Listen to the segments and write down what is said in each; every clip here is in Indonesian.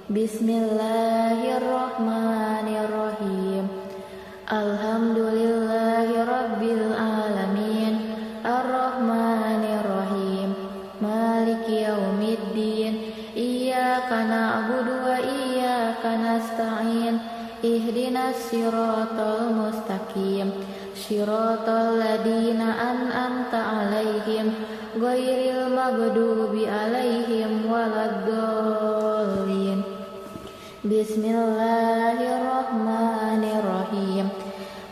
Bismillahirrahmanirrahim. Alhamdulillahi rabbil alamin. Ar-Rahmanir-Rahim. Maliki yaumiddin. Iyyaka na'budu wa iyyaka nasta'in. Ihdinas siratal mustaqim. Siratal ladzina an'amta 'alaihim ghairil maghdubi 'alaihim waladdallin. Bismillahirrahmanirrahim.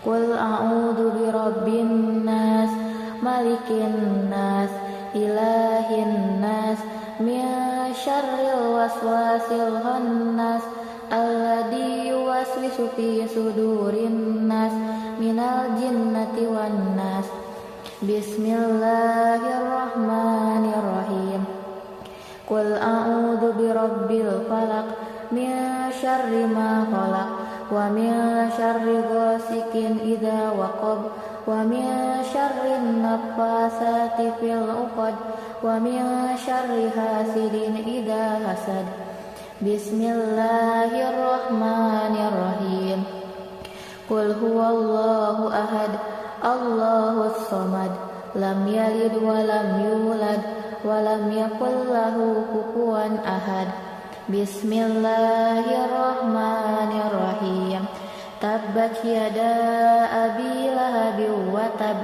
Qul a'udzu birabbin nas, malikin nas, ilahin nas, min syarril waswasil khannas, alladzi yuwaswisu fi sudurin nas, minal jinnati wan nas. Bismillahirrahmanirrahim. Qul a'udzu birabbil falaq, min syarri ma khalaq, wa min syarri ghasikin idza waqab, wa min syarri naffasati fil 'uqad, wa min syarri hasidin idza hasad. Bismillahirrahmanirrahim. Qul huwallahu ahad, Allahus samad, lam yalid wa lam yulad wa lam yakul lahu kufuwan ahad. Bismillahirrahmanirrahim. Tabbat yada abi lahabin wa tab,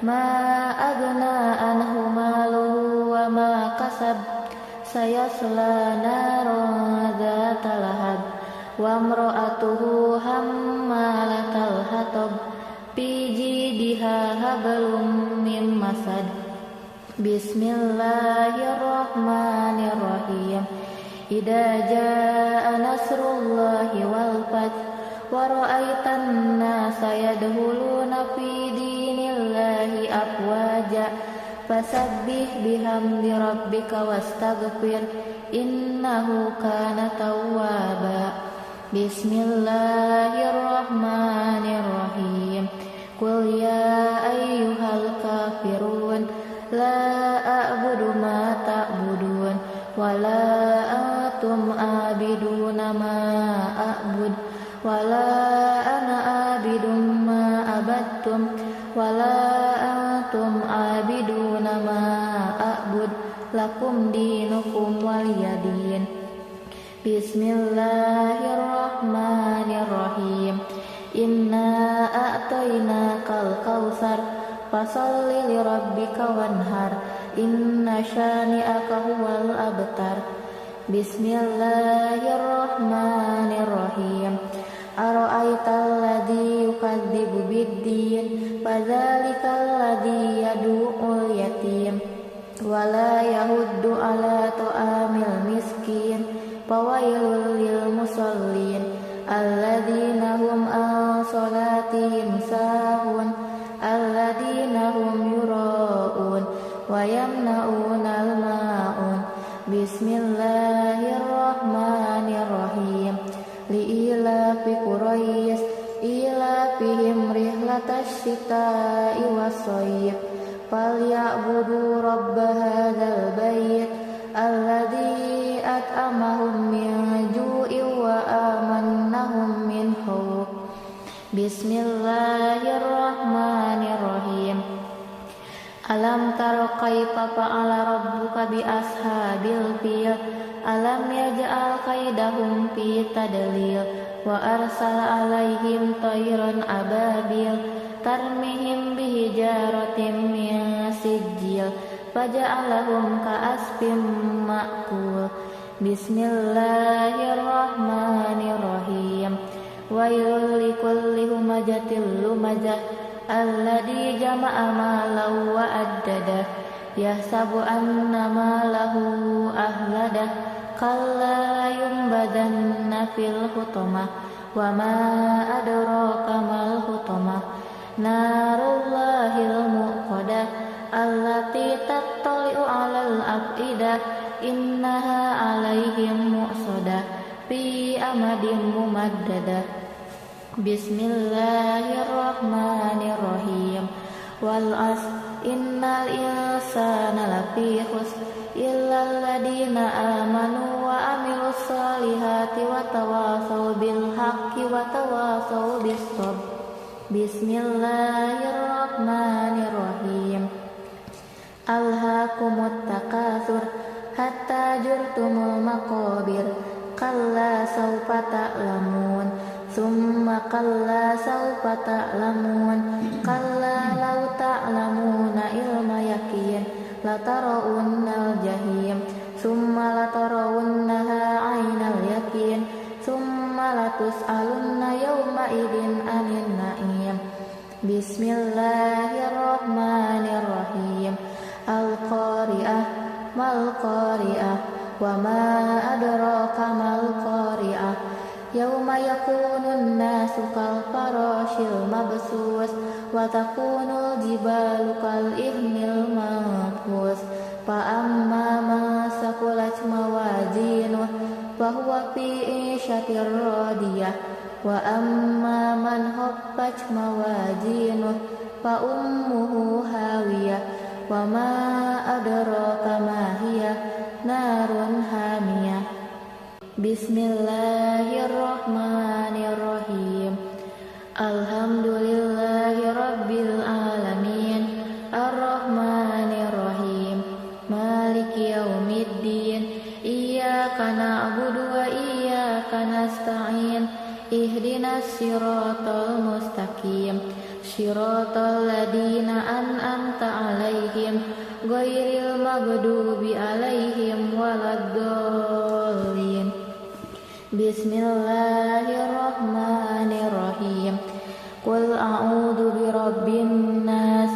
ma aghna anhu maluhu wa ma kasab, sayasla naran dzata lahab, wa imra'atuhu hammalatal hatab, fi jidiha hablum min masad. Bismillahirrahmanirrahim. Idza jaa nasrullahi wal fath, wa ra'aitan nasa yadkhuluna fi dinillahi afwaja, fasabbih bihamdi rabbika wastaghfir, innahu kana tawwaba. Bismillahirrahmanirrahim. Qul ya ayyuhal kafirun, la a'budu ma ta'budun, wa la antum abiduna ma a'bud, wa la ana abidun ma abattum, wa la antum abiduna ma a'bud, lakum dinukum waliyadin. Bismillahirrahmanirrahim. Inna a'tainakal kautsar, fasalli lirabbika wanhar, inna syani'aka huwal abtar. Bismillahirrahmanirrahim. Ara'aital ladzi yukadzibu biddin, fadzalikal ladzi yad'ul yatim, wa la yahuddu ala ta'amil miskin, fawailul lil musallin, alladzina hum an salatihim sahun, alladzina hum yura'un, wa yamna'unal ma'un. Bismillahirrahmanirrahim. Li'ilafi Quraisy, ilafihim rihlatash shita'i was-shayf, falya'budu rabb hadzal bait, alladzi at'amahum min ju'in wa amannahum min khauf. Bismillahirrahmanirrahim. Alam tara kaifa fa'ala rabbuka bi ashabil fil, alam yaj'al kaidahum fi tadlil, wa arsala alaihim tayran ababil, tarmihim bihijaratin min sijil, faja'alahum ka'asfin ma'kul. Bismillahirrahmanirrahim. Wailul likulli humazatil lumazah, alladzi jama'a malan wa addadah, yahsabu anna malahu ahladah, kalla layunbadanna fil hutamah, wa ma adraka mal hutamah, narullahil muqadah, allati tattali'u 'alal afidah, innaha 'alaihim mu'sadah, fi amadin mumaddadah. Bismillahirrahmanirrahim. Wal 'asr, innal insana lafi khusr, illal ladina amanu wa amilus solihati wa tawasaw bil haqqi wa tawasaw bis sabr. Bismillahirrahmanirrahim. Alhaakumut takatsur hatta zurtumul maqabir. Kalla sawfa ta'lamun, summa kalla sawfa ta'lamun, kalla law ta'lamuna ilma yaqin, latarawunnal jahim, summa latarawunnaha 'ainal yaqin, summa latus'alunna yawma idin 'anil na'im. Bismillahirrahmanirrahim. Al-qari'ah mal qari'ah wa ma adraka mal qari'ah. Yauma yakunun nasu kal farashil mabsus wa takunul jibalu kal ihnil manfus. Fa amma man saqulat mawazinuh fa huwa fi 'ishatir radiyah wa amma man khaffat mawazinuh fa ummuhu hawiyah wa ma adraka ma hiya narun hamiyah. Bismillahirrahmanirrahim. Alhamdulillahi rabbil alamin, arrahmanirrahim, maliki yaumiddin, iyyaka na'budu wa iyyaka nasta'in, ihdinas siratal mustaqim, siratal ladzina an'amta 'alaihim ghairil maghdubi 'alaihim waladdallin. Bismillahirrahmanirrahim. Qul a'udzu birabbin nas,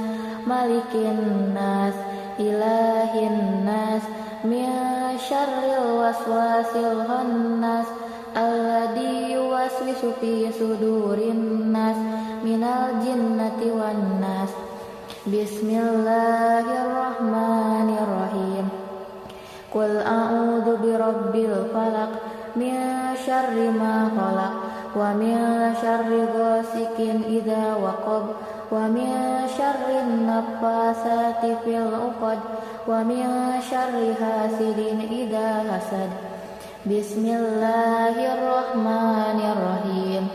malikin nas, ilahin nas, min syarril waswasil khannas, alladzi yuwaswisu fi sudurin nas, minal jinnati wan nas. Bismillahirrahmanirrahim. Qul a'udzu birabbil falaq, min syarri ma khalaq, wa min syarri ghasikin idza waqab, wa min syarri naffasati fil 'uqad, wa min syarri hasidin idza hasad. Bismillahirrahmanirrahim.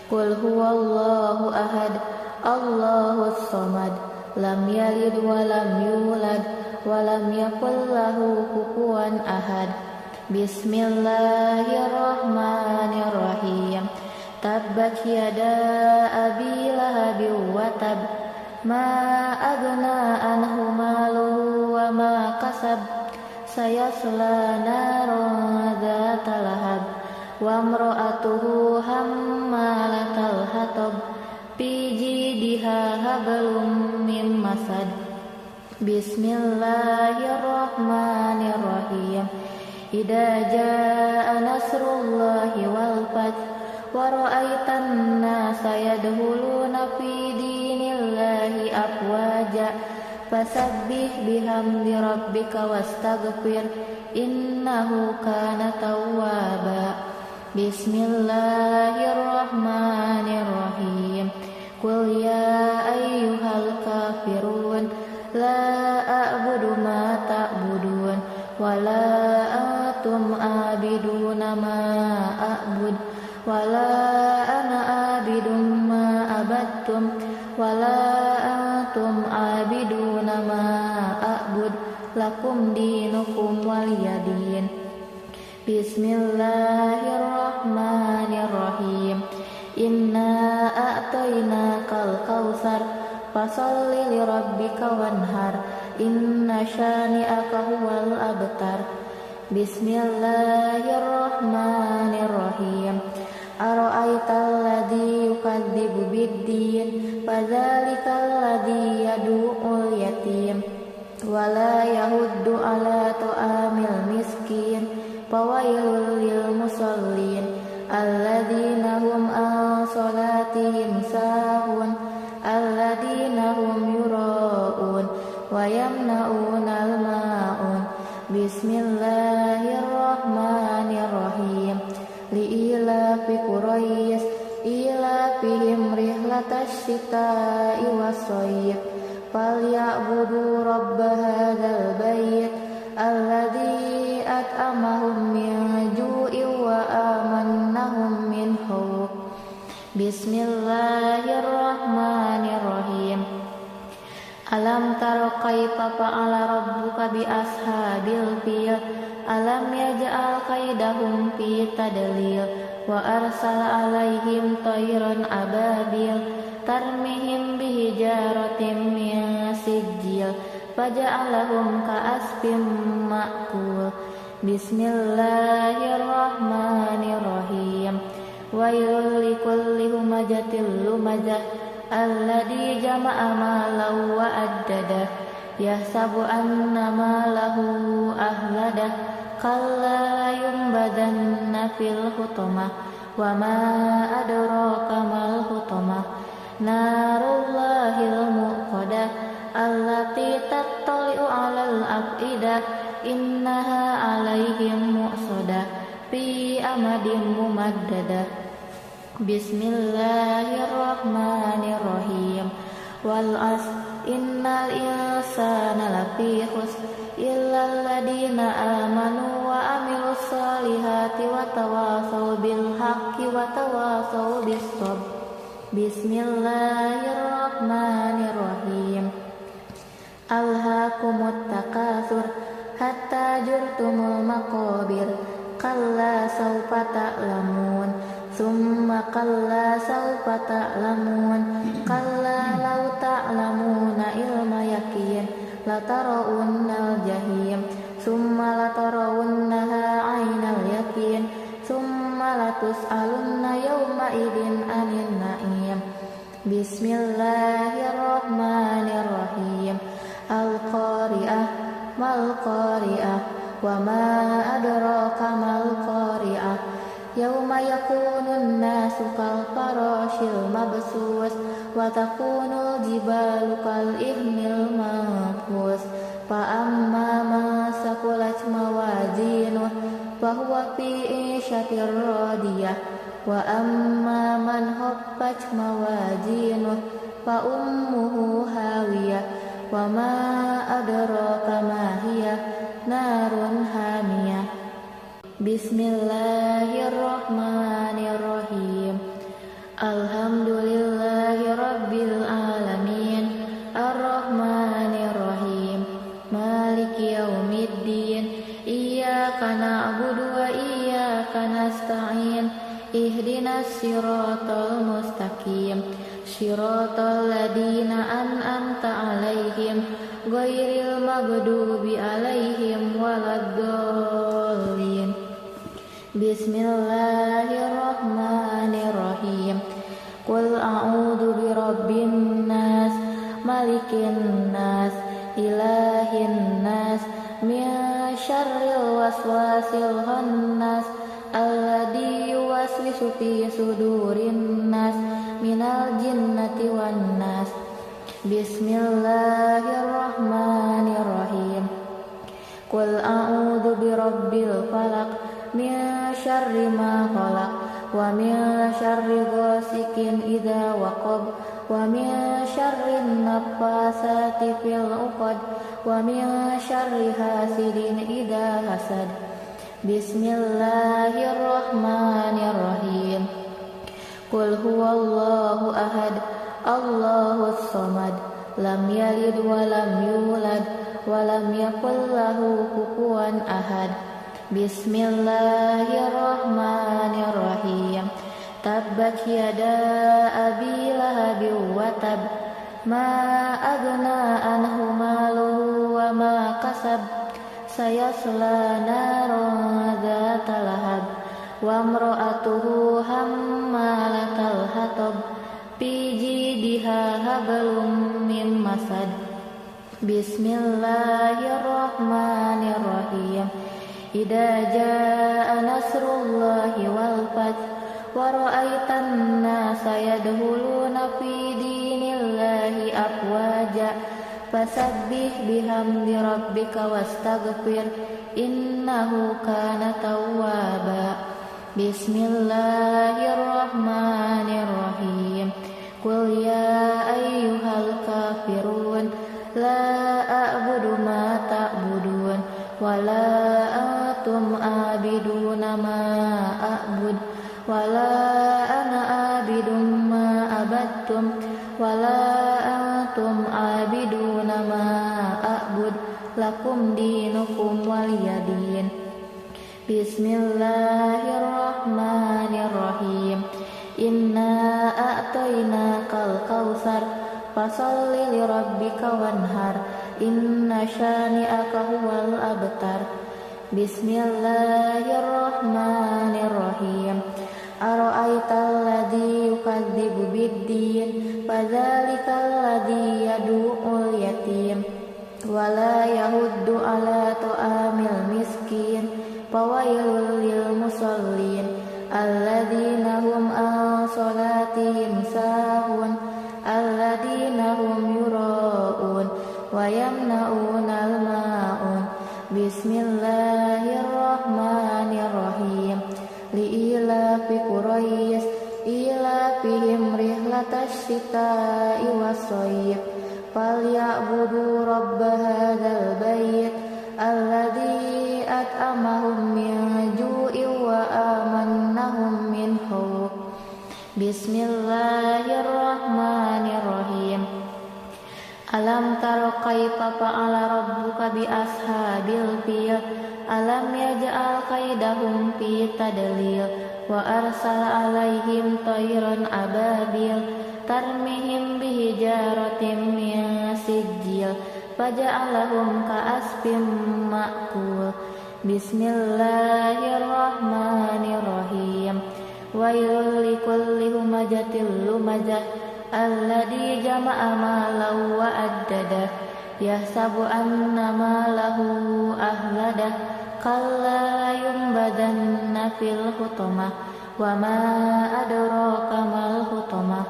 Qul huwallahu ahad, Allahus samad, lam yalid wa lam yulad wa lam yakul lahu kufuwan ahad. Bismillahirrahmanirrahim. Tabbat yada abi lahabin wa tab, ma aghna anhu maluhu wa ma kasab, sayasla naran dzata lahab, wa imra'atuhu hammalatal hatab, fi jidiha hablum min masad. Bismillahirrahmanirrahim. Idza jaa nasrullahi wal fath wa ra'aitan nasa yadkhuluna fi dinillahi afwaja fasabbih bihamdi rabbika wastaghfir innahu kana tawwaba. Bismillahirrahmanirrahim. Qul ya ayyuhal kafirun, la a'budu ma ta'budun, wa la antum abiduna ma a'bud, wa la ana abidun ma abattum, wa la antum abiduna ma a'bud, lakum dinukum waliyadin. Bismillahirrahmanirrahim. Inna a'tainakal kautsar, fasalli lirabbika wanhar, inna syani'aka huwal abtar. Bismillahirrahmanirrahim. Ara'aital ladzi yukadzibu biddin, fadzalikal ladzi yad'ul yatim wa la yahuddu ala ta'amil miskin, fawailul lil musallin, alladzina hum an salatihim sahun, alladzina hum yura'un wa yamna'unal ma'un. Bismillahirrahmanirrahim. Li'ilafi Quraisy ilafihim rihlatash shita'i was-shayf, falyabudu rabb hadzal bait Bismillahirrahmanirrahim. Alam taro kaifa fa'ala rabbuka bi ashabil fil. Alam yaj'al kaidahum fi tadlil. Wa arsala alaihim tayran ababil tarmihim bihijaratin min sijil faja'alahum ka'asfin ma'kul. Bismillahirrahmanirrahim. Wailul likulli humazatil lumazah alladzi jama'a malan wa addadah yahsabu anna malahu ahladah kalla yumbadanna fil hutamah wa ma adraka mal hutamah narullahil muqadah allati tattali'u 'alal afidah innaha 'alaihim mu'sadah fi amadin mumaddadah. Bismillahirrahmanirrahim. Wal 'asr innal insana lafi khusr illal ladina amanu wa amilus solihati wa tawasaw bil haqqi wa tawasaw bis sabr. Bismillahirrahmanirrahim. Alhaakumut takatsur hatta zurtumul maqabir kalla sawfa ta'lamun summa kalla sawfa ta'lamun kalla law ta'lamuna ilma yaqin latarawunnal jahim summa latarawunnaha 'ainal yaqin summa latus'alunna yawma idzin 'anil na'im. Bismillahirrahmanirrahim. Al-qari'ah mal qari'ah wa ma adraka mal qari'ah yauma yakunun nasu kal farashil mabsus wa takunul jibalu kal ihnil manfus fa amma man saqulat mawazinuh fa huwa fi 'ishatir radiyah wa amma man khaffat mawazinuh fa ummuhu hawiyah wa ma adraka ma hiya narun hamiyah. Bismillahirrahmanirrahim. Alhamdulillahi rabbil alamin arrahmanirrahim maliki yaumiddin iyyaka na'budu wa iyyaka nasta'in ihdinas siratal mustaqim siratal ladzina an'amta 'alaihim ghairil maghdubi 'alaihim waladdallin. Bismillahirrahmanirrahim. Qul a'udzu birabbin nas malikin nas ilahin nas min syarril waswasil khannas alladzi yuwaswisu fi sudurin nas minal jinnati wan nas. Bismillahirrahmanirrahim. Qul a'udzu birabbil falaq min syarri ma khalaq wa min syarri ghasikin idza waqab wa min syarri naffasati fil 'uqad wa min syarri hasidin idza hasad. Bismillahirrahmanirrahim. Qul huwallahu ahad Allahus samad lam yalid wa lam yulad wa lam yakul lahu kufuwan ahad. Bismillahirrahmanirrahim. Tabbat yada abi lahabin wa tab ma aghna anhu maluhu wa ma kasab sayasla naran dzata lahab wa imra'atuhu hammalatal hatab fi jidha hablum min masad. Bismillahirrahmanirrahim. Idza jaa nasrullahi wal fath wa ra'aitan nasa yadkhuluna fi dinillahi afwaja fasabbih bihamdi rabbika wastaghfir innahu kana tawwaba. Bismillahirrahmanirrahim. Qul ya ayyuhal kafirun la a'budu ma ta'budun wa la antum abiduna ma a'bud wa la ana abidun wala antum abiduna ma a'bud lakum dinukum waliyadin. Bismillahirrahmanirrahim. Inna a'tainakal kautsar fasholli lirabbika wanhar inna syani'aka huwal abtar. Bismillahirrahmanirrahim. Ara'aital ladzi yukadzibu biddin fadzalikal ladzi yad'ul yatim wala yahuddu ala ta'amil miskin fawailul lil musallin alladzina hum an salatihim sahun alladzina hum yura'un wa yamna'unal ma'un. Bismillahirrahmanirrahim. Li'ilafi Quraisy ilafihim rihlatash shita'i was-shayb falyabudu rabb hadzal bait alladzi at'amahum min ju'in wa amannahum min khauf. Bismillahirrahmanirrahim. Alam tara kaifa fa'ala rabbuka bi ashabil fil alam yaj'al kaidahum fi tadlil wa arsala alaihim tayran ababil tarmihim bihijaratin min sijil faja'alahum ka'asfin ma'kul. Bismillahirrahmanirrahim. Wailul likulli humazatil lumazah alladzi jama'a malan wa addadah yahsabu anna malahu ahladah kalla yumbadanna fil hutamah wa ma adraka mal hutamah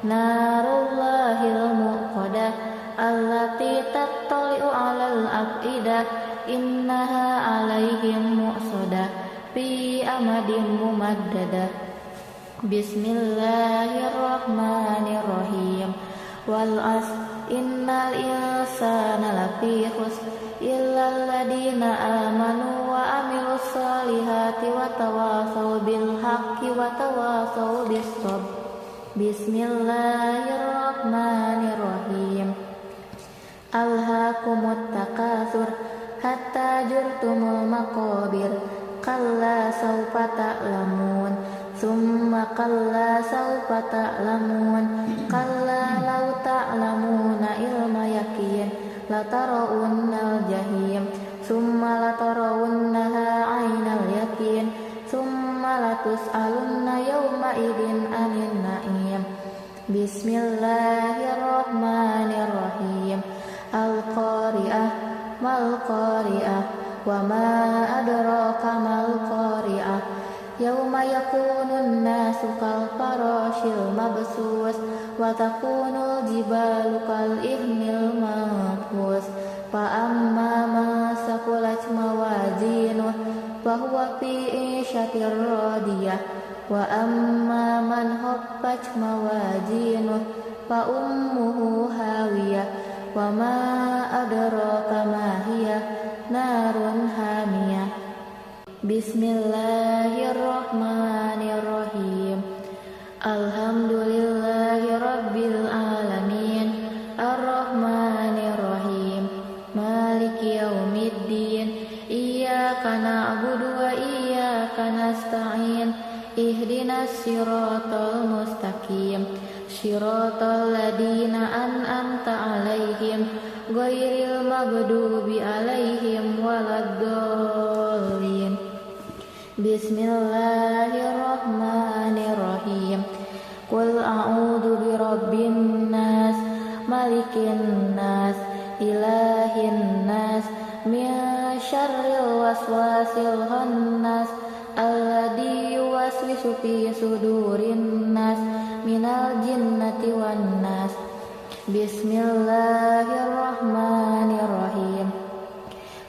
narullahil muqadah allati tattali'u 'alal afidah innaha 'alaihim mu'sadah fi amadin mumaddadah. Bismillahirrahmanirrahim. Wal 'asr innal insana lafi khusr illal ladina amanu wa amilus solihati wa tawasaw bil haqqi wa tawasaw bis sabr. Bismillahirrahmanirrahim. Alhaakumut takatsur hatta zurtumul maqabir kalla sawfa ta'lamun summa kalla sawfa ta'lamun kalla law ta'lamuna ilma yakin latarawunnal jahim summa latarawunnaha 'ainal yakin summa latus'alunna yawma idin 'anil na'im. Bismillahirrahmanirrahim. Al-qari'ah mal qari'ah wa ma adraka mal qari'ah yauma yakunun nasu kal farashil mabsus wa takunul jibalu kal ihnil manfus fa amma man saqulat mawazinuh fa huwa fi 'ishatir radiyah wa amma man khaffat mawazinuh fa ummuhu hawiyah wa ma adraka ma hiya narun hamiyah. Bismillahirrahmanirrahim. Alhamdulillahi rabbil alamin arrahmanirrahim maliki yaumiddin iyyaka na'budu wa iyyaka nasta'in ihdinas siratal mustaqim siratal ladzina an'amta 'alaihim ghairil maghdubi 'alaihim waladdallin. Bismillahirrahmanirrahim. Qul a'udzu birabbin nas malikin nas ilahin nas min syarril waswasil khannas alladzi yuwaswisu fi sudurin nas minal jinnati wan nas. Bismillahirrahmanirrahim.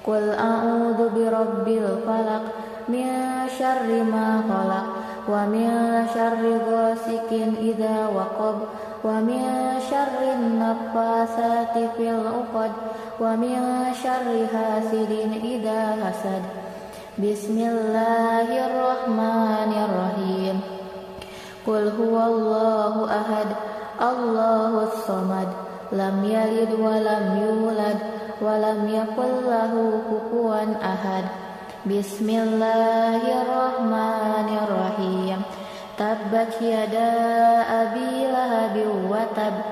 Qul a'udzu birabbil falaq min syarri ma khalaq wa min syarri ghasikin idza waqab wa min syarri naffasati fil 'uqad wa min syarri hasidin idza hasad. Bismillahirrahmanirrahim. Qul huwallahu ahad Allahus samad, lam yalid wa lam yulad wa lam yakul lahu kufuwan ahad. Bismillahirrahmanirrahim. Tabbat yada abi lahabin wa tab,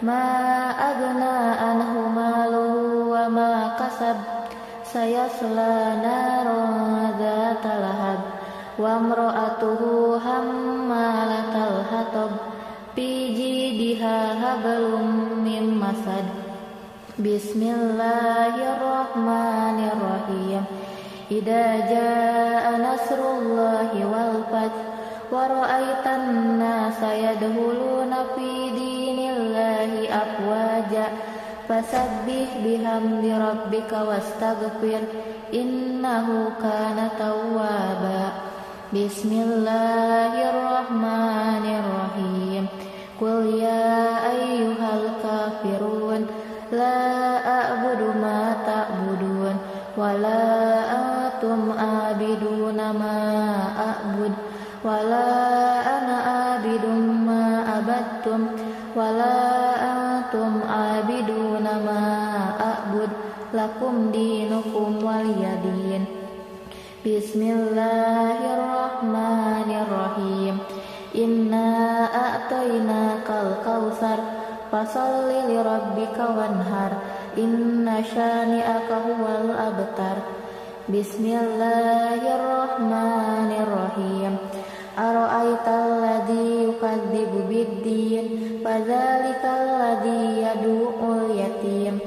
ma agna anhu maluhu wa ma kasab, sayasla naran dzata lahab, wa imra'atuhu hammalatal hatab, fi jidiha hablum min masad. Bismillahirrahmanirrahim. Idza jaa nasrullahi wal fath, wa ra'aitan nasa yadkhuluna fi dinillahi afwaja, fasabbih bihamdi rabbika wastaghfir, innahu kana tawwaba. Bismillahirrahmanirrahim. Qul ya ayyuhal kafirun, la a'budu ma ta'budun, wa la antum abiduna ma a'bud, wa la ana abidum ma abattum, wa la antum abiduna ma a'bud, lakum dinukum waliyadin. Bismillahirrahmanirrahim. Inna a'tainakal kautsar, fasalli lirabbika wanhar, inna syani'aka huwal abtar. Bismillahirrahmanirrahim. Ara'aital ladzi yukadzibu biddin, fadzalikal ladzi yad'ul yatim,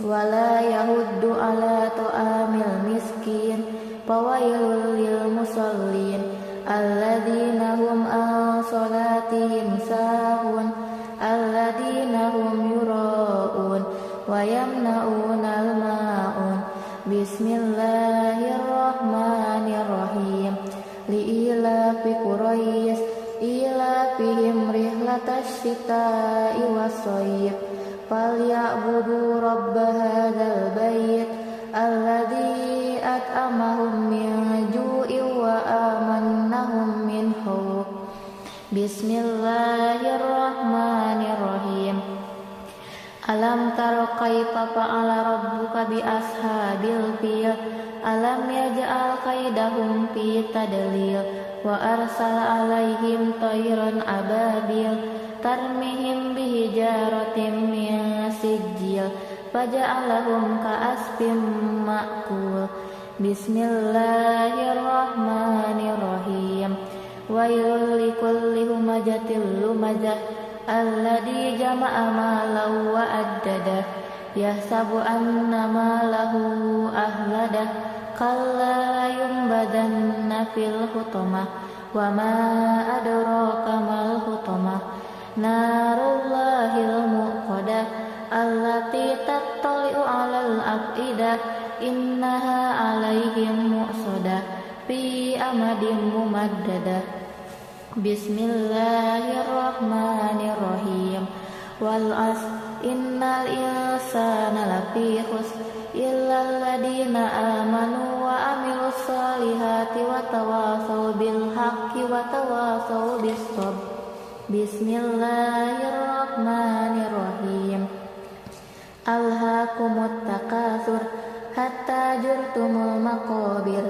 wa la yahuddu ala ta'amil miskin, fawailul lil musallin, alladzina hum an salatihim sahun, alladzina hum yura'un wa yamna'unal ma'un. Bismillahirrahmanirrahim. Li'ilafi Quraisy ilafihim rihlatash shita'i was-shayf, falyabudu rabb hadzal bait alladzi at'amahum min ju'in wa amannahum min khauf. Bismillahirrahmanirrahim. Alam tara kaifa fa'ala rabbuka bi ashabil fil, alam yaj'al kaidahum fi tadlil, wa arsala alaihim tayran ababil, tarmihim bihijaratin min sijil, faja'alahum ka'asfin ma'kul. Bismillahirrahmanirrahim. Wailul likulli humazatil lumazah, alladzi jama'a malan wa addadah, yahsabu anna malahu ahladah, kalla layumbadanna fil hutamah, wa ma adraka mal hutamah, narullahil muqadah, allati tattali'u 'alal afidah, innaha 'alaihim mu'sadah, fi amadin mumaddadah. Bismillahirrahmanirrahim. Wal 'asr, innal insana lafi khusr, illal ladzina amanu wa amilus solihati wa tawasaw bil haqqi wa tawasaw bis sabr. Bismillahirrahmanirrahim. Alhaakumut takatsur, hatta zurtumul maqabir,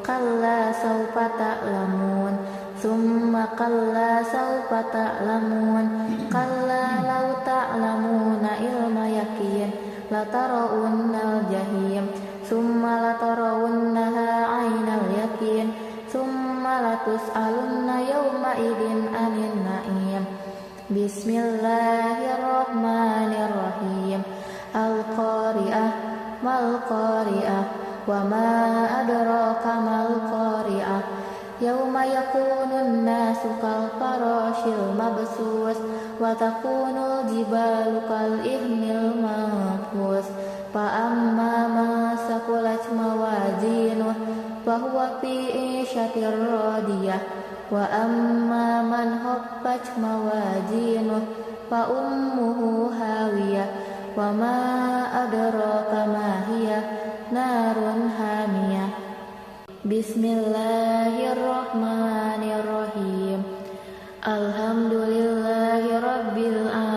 kalla sawfa ta'lamun, summa kalla sawfa ta'lamun, kalla law ta'lamuna ilma yaqin, latarawunnal jahim, summa latarawunnaha 'ainal yaqin, summa latus'alunna yawma idzin 'anil na'im. Bismillahirrahmanirrahim. Al-qari'ah, mal qari'ah, wa ma adraka mal qari'ah. Yauma yakunun nasu kal farashil mabsus, wa takunul jibalu kal ihnil manfus. Fa amma man saqulat mawazinuh, fa huwa fi 'ishatir radiyah, wa amma man khaffat mawazinuh, fa ummuhu hawiyah, wa ma adraka ma hiya, narun hamiyah. Bismillahirrahmanirrahim. Alhamdulillahi rabbil alamin.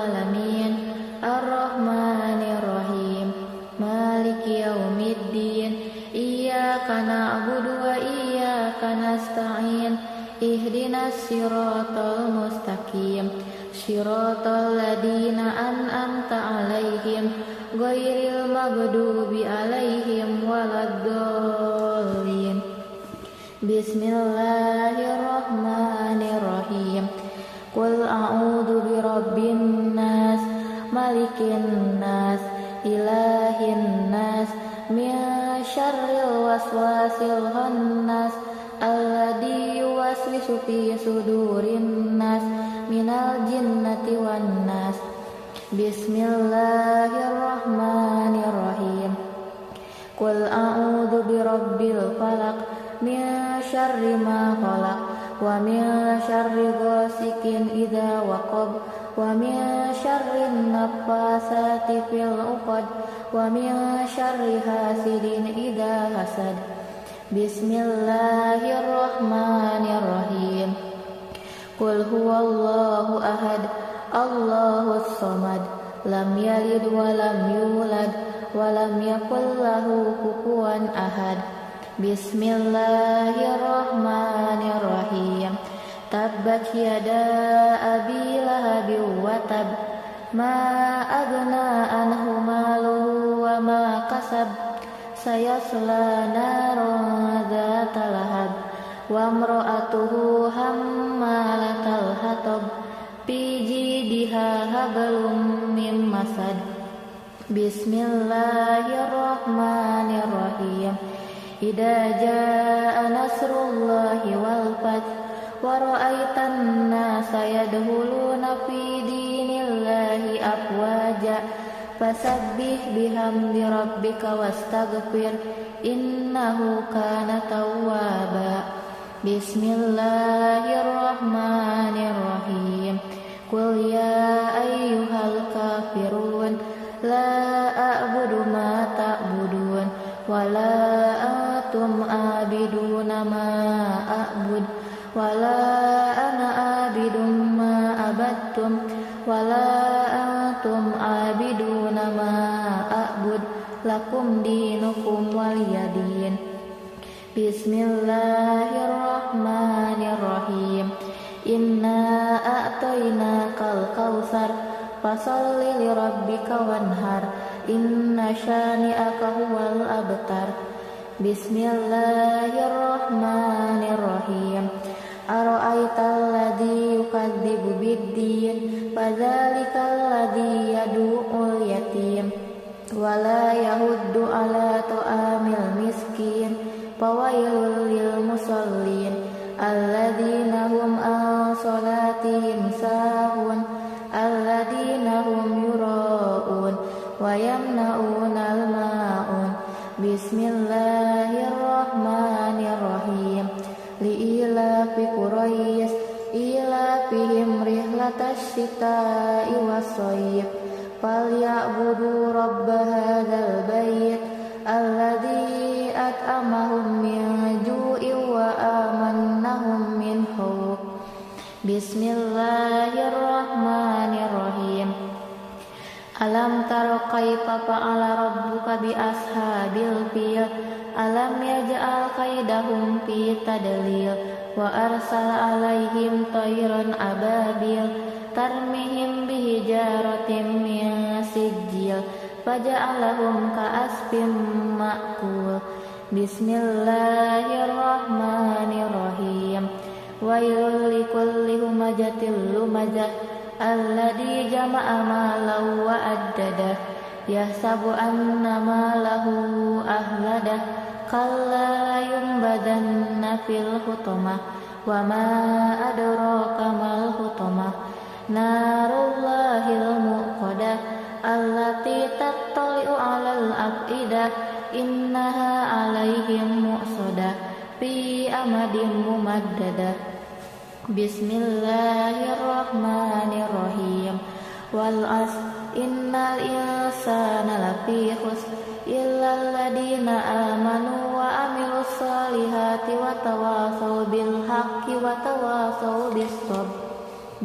ihdinas siratal mustaqim siratal ladzina an'amta 'alaihim ghairil maghdubi 'alaihim waladdallin. Bismillahirrahmanirrahim. Qul a'udzu birabbin nas malikin nas ilahin nas min syarril waswasil khannas alladzi yuwaswisu fi sudurin nas minal jinnati wan nas. Bismillahirrahmanirrahim. Qul a'udzu birabbil falaq min syarri ma khalaq wa min syarri ghasikin idza waqab wa min syarri naffasati fil 'uqad wa min syarri hasidin idza hasad. Bismillahirrahmanirrahim. Qul huwallahu ahad Allahus samad lam yalid wa lam yulad wa lam yakul lahu kufuwan ahad. Bismillahirrahmanirrahim. Tabbat yada abi lahabin wa tab ma aghna anhu maluhu wa ma kasab sayasla naran dzata lahab wa imra'atuhu hammalatal hatab fi jidha hablum min masad. Bismillahirrahmanirrahim. Idza jaa nasrullahi wal fath wa ra'aitan nasa yadkhuluna fi dinillahi afwaja fasabbih bihamdi rabbika wastaghfir innahu kana tawwaba. Bismillahirrahmanirrahim. Qul ya ayyuhal kafirun la a'budu ma ta'budun wa la antum abiduna ma a'bud wa la ana abidum ma abattum wa la antum abiduna ma a'bud lakum dinukum waliyadin. Bismillahirrahmanirrahim. Inna a'tainakal kautsar fasalli lirabbika wanhar inna syani'aka huwal abtar. Bismillahirrahmanirrahim. Ara'aital ladzi yukadzibu biddin fadzalikal ladzi yad'ul yatim wa la yahuddu ala ta'amil miskin fawailul lil musallin alladzina hum an salatihim sahun alladzina hum yura'un wa yamna'unal ma'un. Bismillahirrahmanirrahim. Li'ilafi Quraisy ilafihim rihlatash shita'i was-shayb falyabudu rabb hadzal bait alladzi at'amahum min ju'in wa amannahum min khauf. Bismillahirrahmanirrahim. Alam taro kaifa fa'ala rabbuka bi ashabil fil alam yaj'al kaidahum fi tadlil wa arsala alaihim tayran ababil tarmihim bihijaratin min sijil faja'alahum ka'asfin ma'kul. Bismillahirrahmanirrahim. Wailul likulli humazatil lumazah alladzi jama'a malahu wa addadah yahsabu anna malahu ahladah kalla yumbadanna fil hutamah wa ma adraka mal hutamah narullahil muqadah allati tattali'u 'alal afidah innaha 'alaihim mu'sadah fi amadin mumaddadah. Bismillahirrahmanirrahim. Wal 'asr innal insana lafi khusr illal ladzina amanu wa amilus solihati wa tawasaw bil haqqi wa tawasaw bis sabr.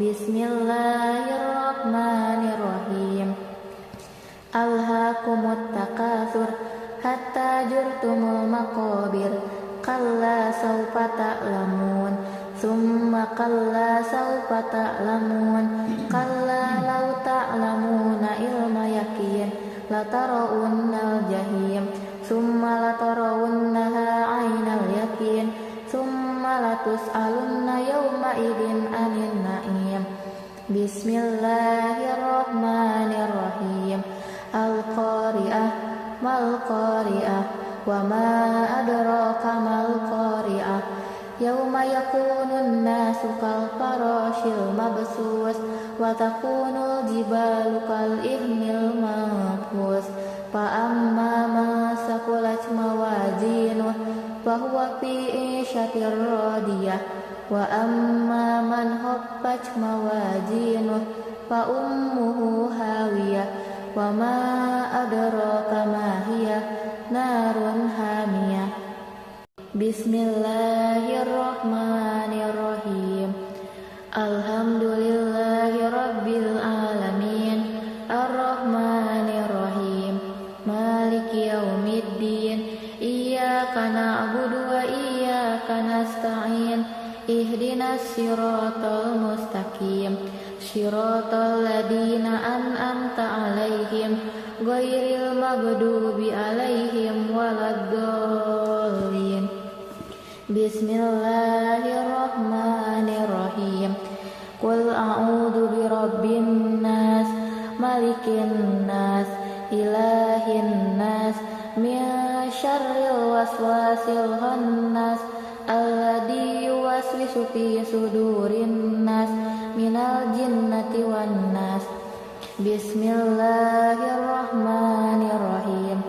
Bismillahirrahmanirrahim. Alhaakumut takatsur hatta zurtumul maqabir kalla sawfa ta'lamun Summa kalla sawfa ta'lamun. Kalla law ta'lamuna ilma yakin latarawunnal jahim. Summa latarawunnaha aynal yakin. Summa latus'alunna yawma idin anin na'im. Bismillahirrahmanirrahim. Al-Qari'ah mal-Qari'ah. Wa ma adraka mal-Qari'ah. Yawma yakunun nasu kal farashil mabsus. Wa takunul jibalu kal ihnil manfus. Fa amma man saqulat mawazinuh fahuwa fi 'ishatir radiyah. Wa amma man khaffat mawazinuh fa ummuhu hawiyah. Wa ma adraka ma hiya narun hamiyah. Bismillahirrahmanirrahim. Alhamdulillahi rabbil alamin. Ar-Rahmanirrahim. Maliki yaumiddin. Iyyaka na'budu wa iyyaka nasta'in. Ihdinas siratal mustaqim. Siratal ladzina an'amta 'alaihim ghairil maghdubi 'alaihim waladdallin. Bismillahirrahmanirrahim. Qul a'udzu birabbin nas, malikin nas, ilahin nas, min syarril waswasil khannas, alladzi yuwaswisu fi sudurin nas, minal jinnati wan nas. Bismillahirrahmanirrahim.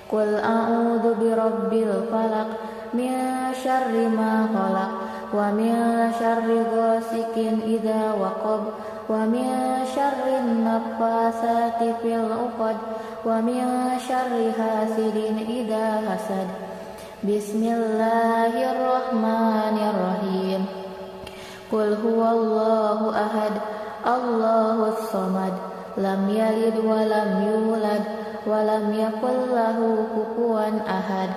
Qul a'udzu birabbil falaq, min syarri ma khalaq, wa min syarri ghasikin idza waqab, wa min syarri naffasati fil 'uqad, wa min syarri hasidin idza hasad. Bismillahirrahmanirrahim. Qul huwallahu ahad, Allahus samad, lam yalid wa lam yulad wa lam yakul lahu kufuwan ahad.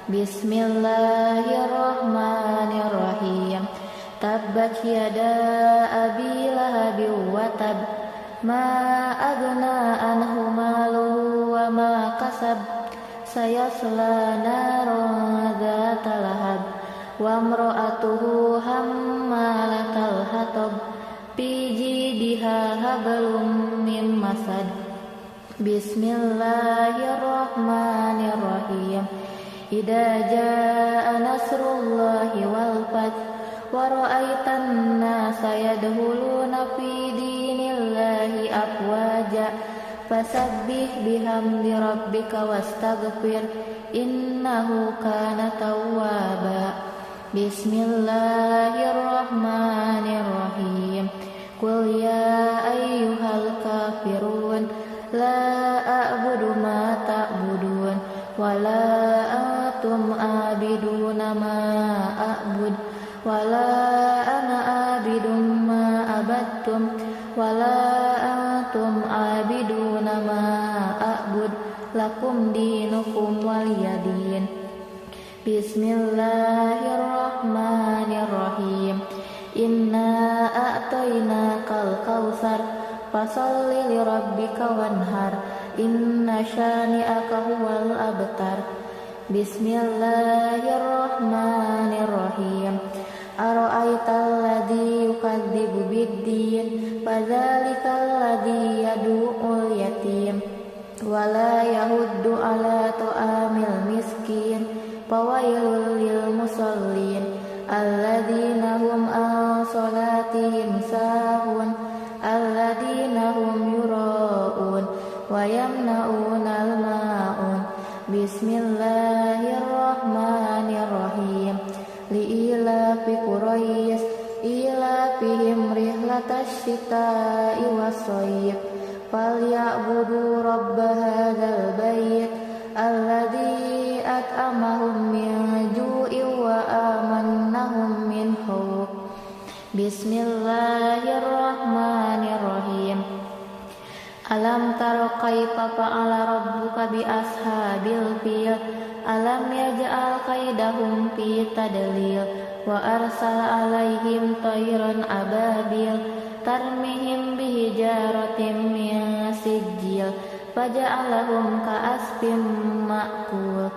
Bismillahirrahmanirrahim. Tabbat yada abi lahabin wa tab, ma aghna anhu maluhu wa ma kasab, sayasla naran dzata lahab, wa imra'atuhu hammalatal hatab, fi jidiha hablum min masad. Bismillahirrahmanirrahim. Idza jaa nasrullahi wal fath, wa ra'aitan nasa yadkhuluna fi dinillahi afwaja, fasabbih bihamdi rabbika wastaghfir, innahu kana tawwaba. Bismillahirrahmanirrahim. Qul ya ayyuhal kafirun, la a'budu ma ta'budun, wa la antum abiduna ma a'bud, wa la ana abidum ma abattum, wa la antum abiduna ma a'bud, lakum dinukum waliyadin. Bismillahirrahmanirrahim. Inna a'tainakal kautsar, fasalli lirabbika wanhar, inna syani'aka huwal abtar. Bismillahirrahmanirrahim. Ara'aital ladzi yukadzibu biddin, fadzalikal ladzi yad'ul yatim, wa la yahuddu ala ta'amil miskin, fawailul lil musallin, alladzina hum an salatihim sahun, alladzina hum yura'un wa yamna'unal ma'un. Bismillahirrahmanirrahim. Li'ilafi Quraisy ilafihim rihlatash shita'i was-shayb, falya'budu rabb hadzal bait alladzi at'amahum min ju'in wa amannahum min khauf. Bismillahirrahmanirrahim. Alam tara kaifa fa'ala rabbuka bi ashabil fil, alam yaj'al kaidahum fi tadlil, وأرسل عليهم طيرا أبابيل ترميهم بحجارة من سجيل فجعلهم كعصف مأكول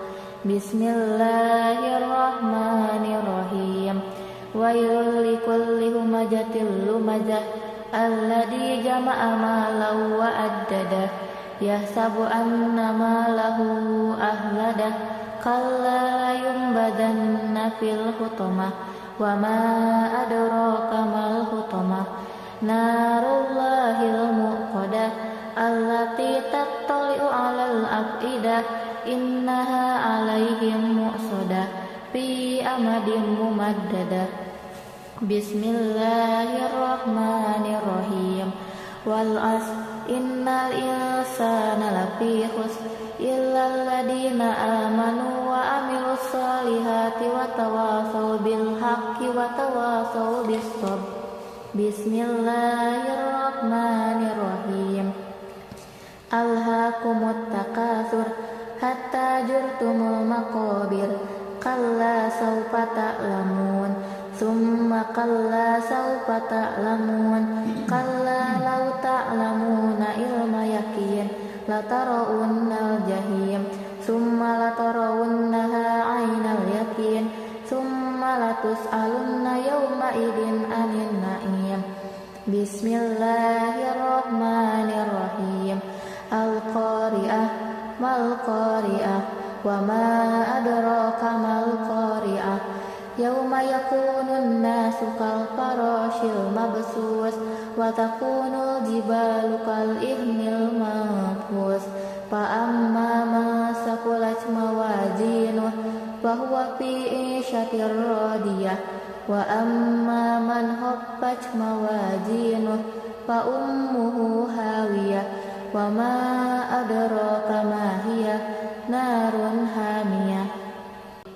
بسم الله الرحمن الرحيم ويل لكل همزة لمزة الذي جمع مالا وعدده يحسب أن ماله أخلده كلا لينبذن في الحطمة وما أدراك ما الحطمة نار الله الموقدة التي تطلع على الأفئدة إنها عليهم مؤصدة في أمد ممددة بسم الله الرحمن الرحيم والعصر إن الإنسان لفي خسر إلا الذين آمنوا وعملوا الصالحات وتواصوا بالحق وتواصوا بالصبر بسم الله الرحمن الرحيم ألهاكم التكاثر حتى زرتم المقابر كلا سوف تعلمون ثم كلا سوف تعلمون كلا لو تعلمون علم يقين لترون الجحيم ثم لترونها عين اليقين ثم لتسألن يومئذ عن النعيم بسم الله الرحمن الرحيم القارئة ما القارئة وما أدراك ما القارئة يوم يكون الناس كالفراش المبثوث وتكون الجبال كالعهن المنفوش فأما من ثقلت موازينه فهو في عيشة راضية وأما من خفت موازينه فأمه هاوية وما أدراك ما هي نار حامية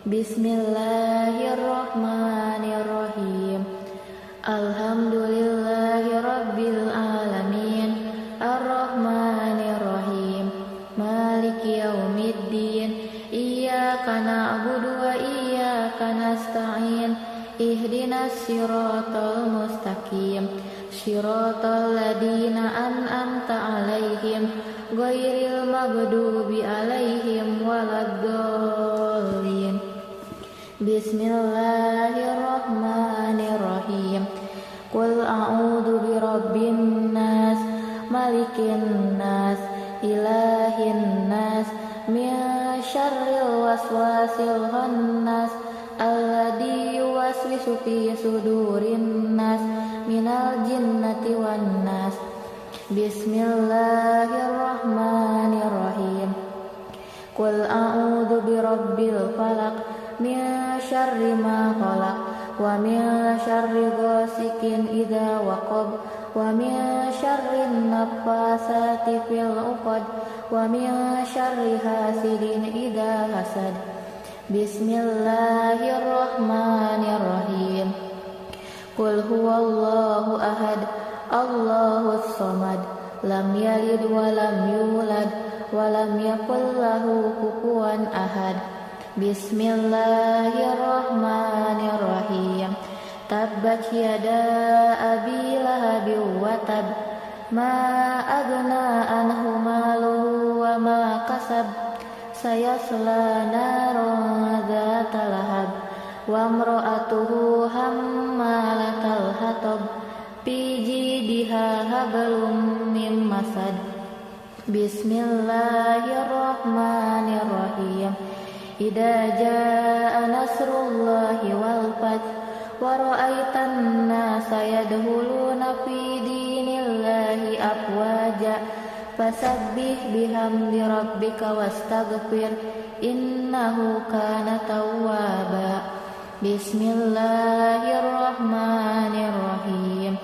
بسم الله الرحمن الرحيم الحمد لله رب العالمين الرحمن الرحيم مالك يوم الدين إياك نعبد وإياك نستعين اهدنا الصراط المستقيم صراط الذين أنعمت عليهم غير المغضوب عليهم ولا الضالين بسم الله الرحمن الرحيم قل أعوذ برب الناس ملك الناس إله الناس من شر الوسواس الخناس الذي يوسوس في صدور الناس من الجنة والناس بسم الله الرحمن الرحيم قل أعوذ برب الفلق من شر ما خلق ومن شر غاسق إذا وقب ومن شر النفاثات في العقد ومن شر حاسد إذا حسد بسم الله الرحمن الرحيم قل هو الله أحد الله الصمد لم يلد ولم يولد ولم يكن له كفوا أحد بسم الله الرحمن الرحيم تبت يدا أبي لهب وتب ما أغنى عنه ماله وما كسب سيصلى نارا ذات لهب وامرأته حمالة الحطب في جيدها حبل من مسد بسم الله الرحمن الرحيم إذا جاء نصر الله والفتح ورأيت الناس يدخلون في دين الله أفواجا فسبح بحمد ربك واستغفر إنه كان توابا بسم الله الرحمن الرحيم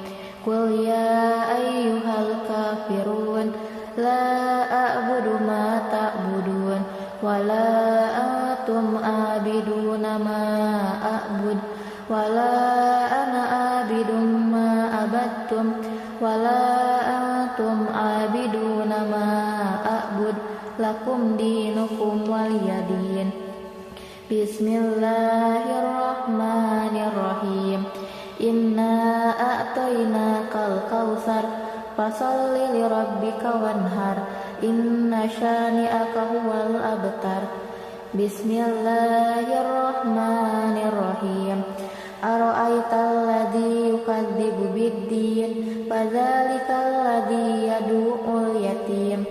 قل يا أيها الكافرون لا أعبد ما تعبدون ولا أنتم عابدون ما أعبد ولا أنا عابد ما عبدتم ولا أنتم عابدون ما أعبد lakum dinukum waliyadin Bismillahirrahmanirrahim. Inna a'tainakal kautsar fasholli lirabbika wanhar. Inna syani'aka huwal abtar. Bismillahirrahmanirrahim. Ara'aital ladzi yukadzibu biddin fadzalikal ladzi yad'ul yatim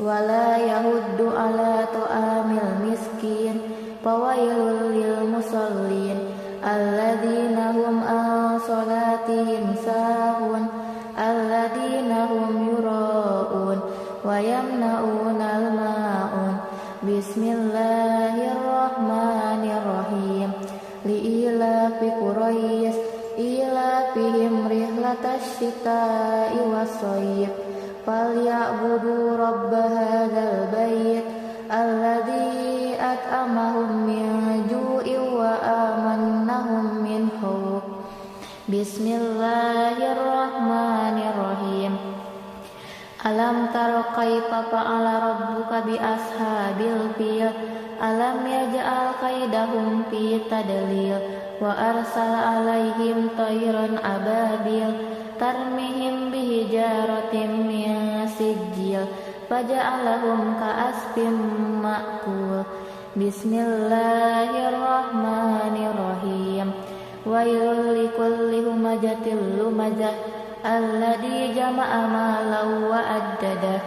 wala yahuddu ala ta'amil miskin fawailul lil musallin alladzina hum an salatihim sahun alladzina hum yura'un wa yamna'unal ma'un. Bismillahirrahmanirrahim. Li'ilafi Quraisy ilafihim rihlatash shita'i was-shayf falya'budu rabb hadzal bait alladzi at'amahum min ju'in wa amannahum min khauf. Bismillahirrahmanirrahim. Alam tara kaifa fa'ala rabbuka bi ashabil fil. Alam yaj'al kaidahum fi tadlil wa arsala alaihim tayran ababil tarmihim bihijaratin min sijil faja'alahum ka'asfin ma'kul. Bismillahirrahmanirrahim. Wailul likulli humazatil lumazah alladzi jama'a malan wa addadah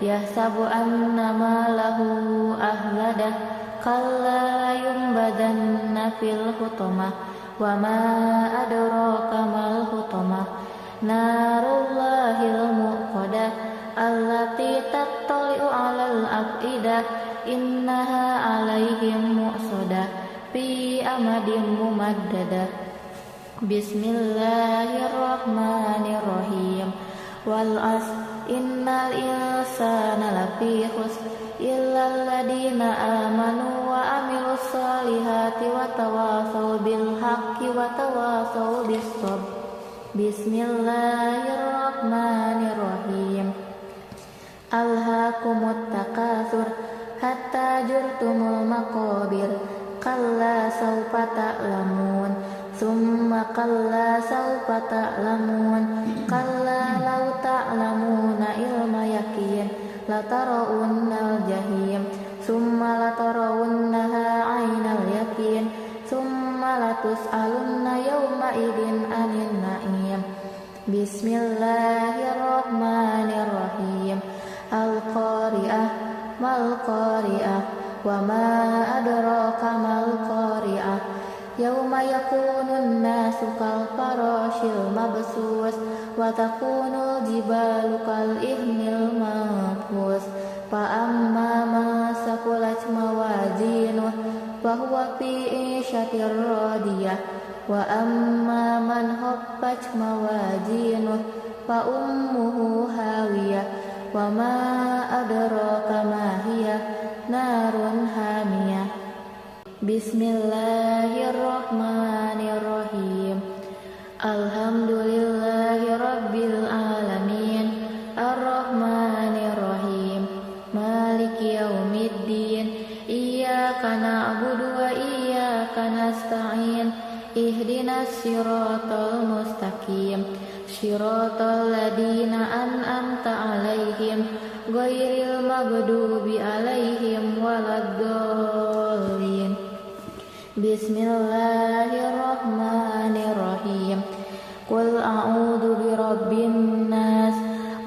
yahsabu anna malahu ahladah kalla yumbadanna fil hutamah wa ma adraka mal hutamah narullahil muqadah allati tattali'u 'alal afidah innaha 'alaihim mu'sadah fi amadin mumaddadah. Bismillahirrahmanirrahim. Wal 'asr innal insana lafi khusr illal ladina amanu wa amilus solihati wa tawasaw bil haqqi wa tawasaw bis sabr. Bismillahirrahmanirrahim. Alhaakumut takatsur hatta zurtumul maqabir kalla sawfa ta'lamun summa kalla sawfa ta'lamun kalla law ta'lamuna ilma yaqin latarawunnal jahim summa latarawunnaha 'ainal yaqin summa latus'alunna yawma idzin 'anil na'im. Bismillahirrahmanirrahim. Al-qari'ah mal qari'ah wa ma adraka mal qari'ah. Yauma yakunun nasu kal farashil mabsus wa takunul jibalu kal ihnil manfus fa amma man saqulat mawazinuh fa huwa fi 'ishatir radiyah wa amma man khaffat mawazinuh fa ummuhu hawiyah wa ma adraka ma hiya narun hamiyah. Bismillahirrahmanirrahim. Alhamdulillahi rabbil alamin arrahmanirrahim maliki yaumiddin iyyaka na'budu wa iyyaka nasta'in ihdinas siratal mustaqim siratal ladzina an'amta 'alaihim ghairil maghdubi 'alaihim waladdallin. Bismillahirrahmanirrahim. Qul a'udzu birabbin nas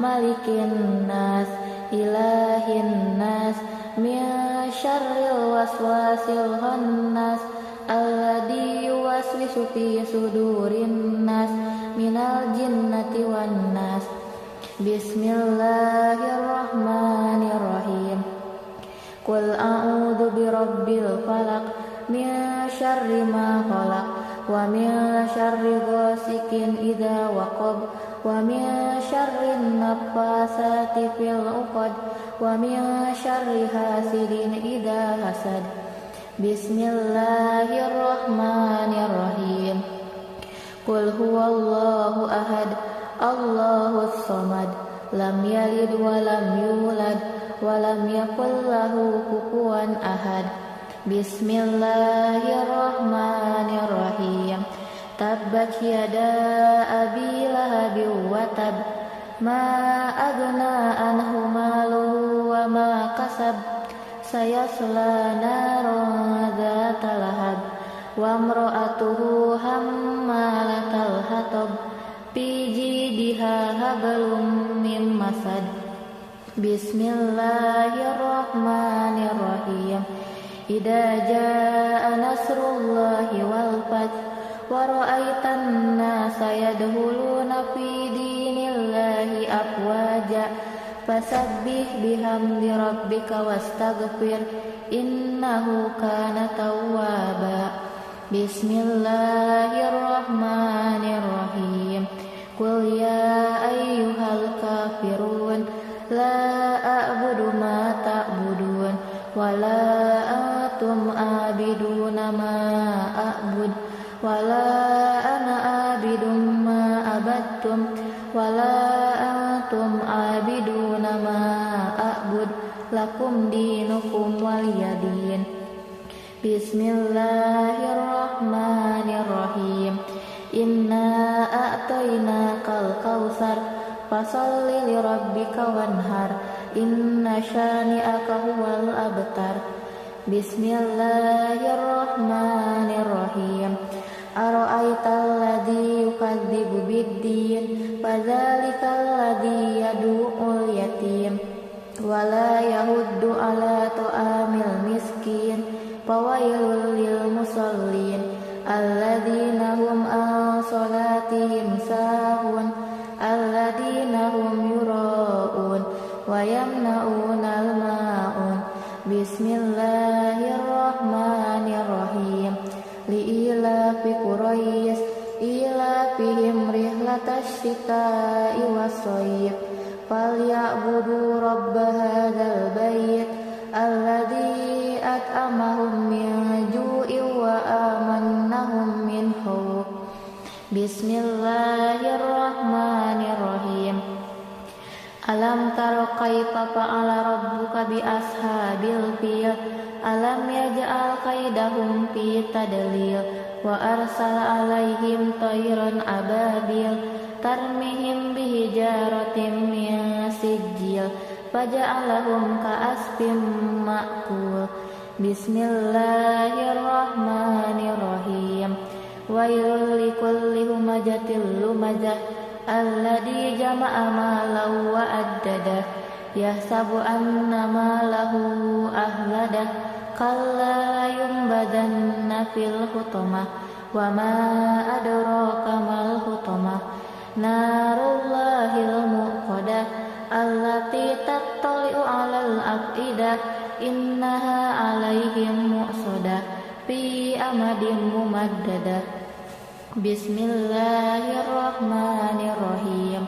malikin nas ilahin nas min syarril waswasil khannas alladzi yuwaswisu fi sudurin nas minal jinnati wan nas. Bismillahirrahmanirrahim. Qul a'udzu birabbil falaq min syarri ma khalaq wa min syarri ghasikin idza waqab wa min syarri naffasati fil 'uqad wa min syarri hasidin idza hasad. Bismillahirrahmanirrahim. Qul huwallahu ahad Allahus samad lam yalid wa lam yulad wa lam yakul lahu kufuwan ahad. Bismillahirrahmanirrahim. Tabbat yada abi lahabin wa tab. Ma agna anhu maluhu wa ma kasab. Sayasla naran dzata lahab. Wa imra'atuhu hammalatal hatab. Fi jidiha hablum min masad. Bismillahirrahmanirrahim. Idza jaa nasrullahi wal fath wa ra'aitan nasa yadkhuluna fi dinillahi afwaja fasabbih bihamdi rabbika wastaghfir innahu kana tawwaba. Bismillahirrahmanirrahim. Qul ya ayyuhal kafirun la a'budu ma ta'budun wa la antum abiduna ma a'bud wa la ana abidum ma abattum wa la antum abiduna ma a'bud lakum dinukum waliyadin. Bismillahirrahmanirrahim. Inna a'tainakal kautsar fasalli lirabbika wanhar inna syani'aka huwal abtar. Bismillahirrahmanirrahim. Ara'aital ladzi yukadzibu biddin fadzalikal ladzi yad'ul yatim wa la yahuddu ala ta'amil miskin fawailul lil musallin alladzina hum an salatihim sahun alladzina hum yura'un wa yamna'unal ma'un. Bismillahirrahmanirrahim. Li'ilafi Quraisy ilafihim rihlatash shita'i was-shayf falya'budu rabb hadzal bait alladzi at'amahum min ju'in wa amannahum min khawf. Bismillahirrahmanirrahim. Alam tara kaifa fa'ala rabbuka bi ashabil fil. Alam yaj'al kaidahum fi tadlil wa arsala alaihim tayran ababil tarmihim bihijaratin min sijil faja'alahum ka'asfin ma'kul. Bismillahirrahmanirrahim. Wailul likulli humazatil lumazah alladzi jama'a malan wa addadah yahsabu anna malahu ahladah kalla yumbadanna fil hutamah wa ma adraka mal hutamah narullahil muqadah allati tattali'u 'alal afidah innaha 'alaihim mu'sadah fi amadin mumaddadah. Bismillahirrahmanirrahim.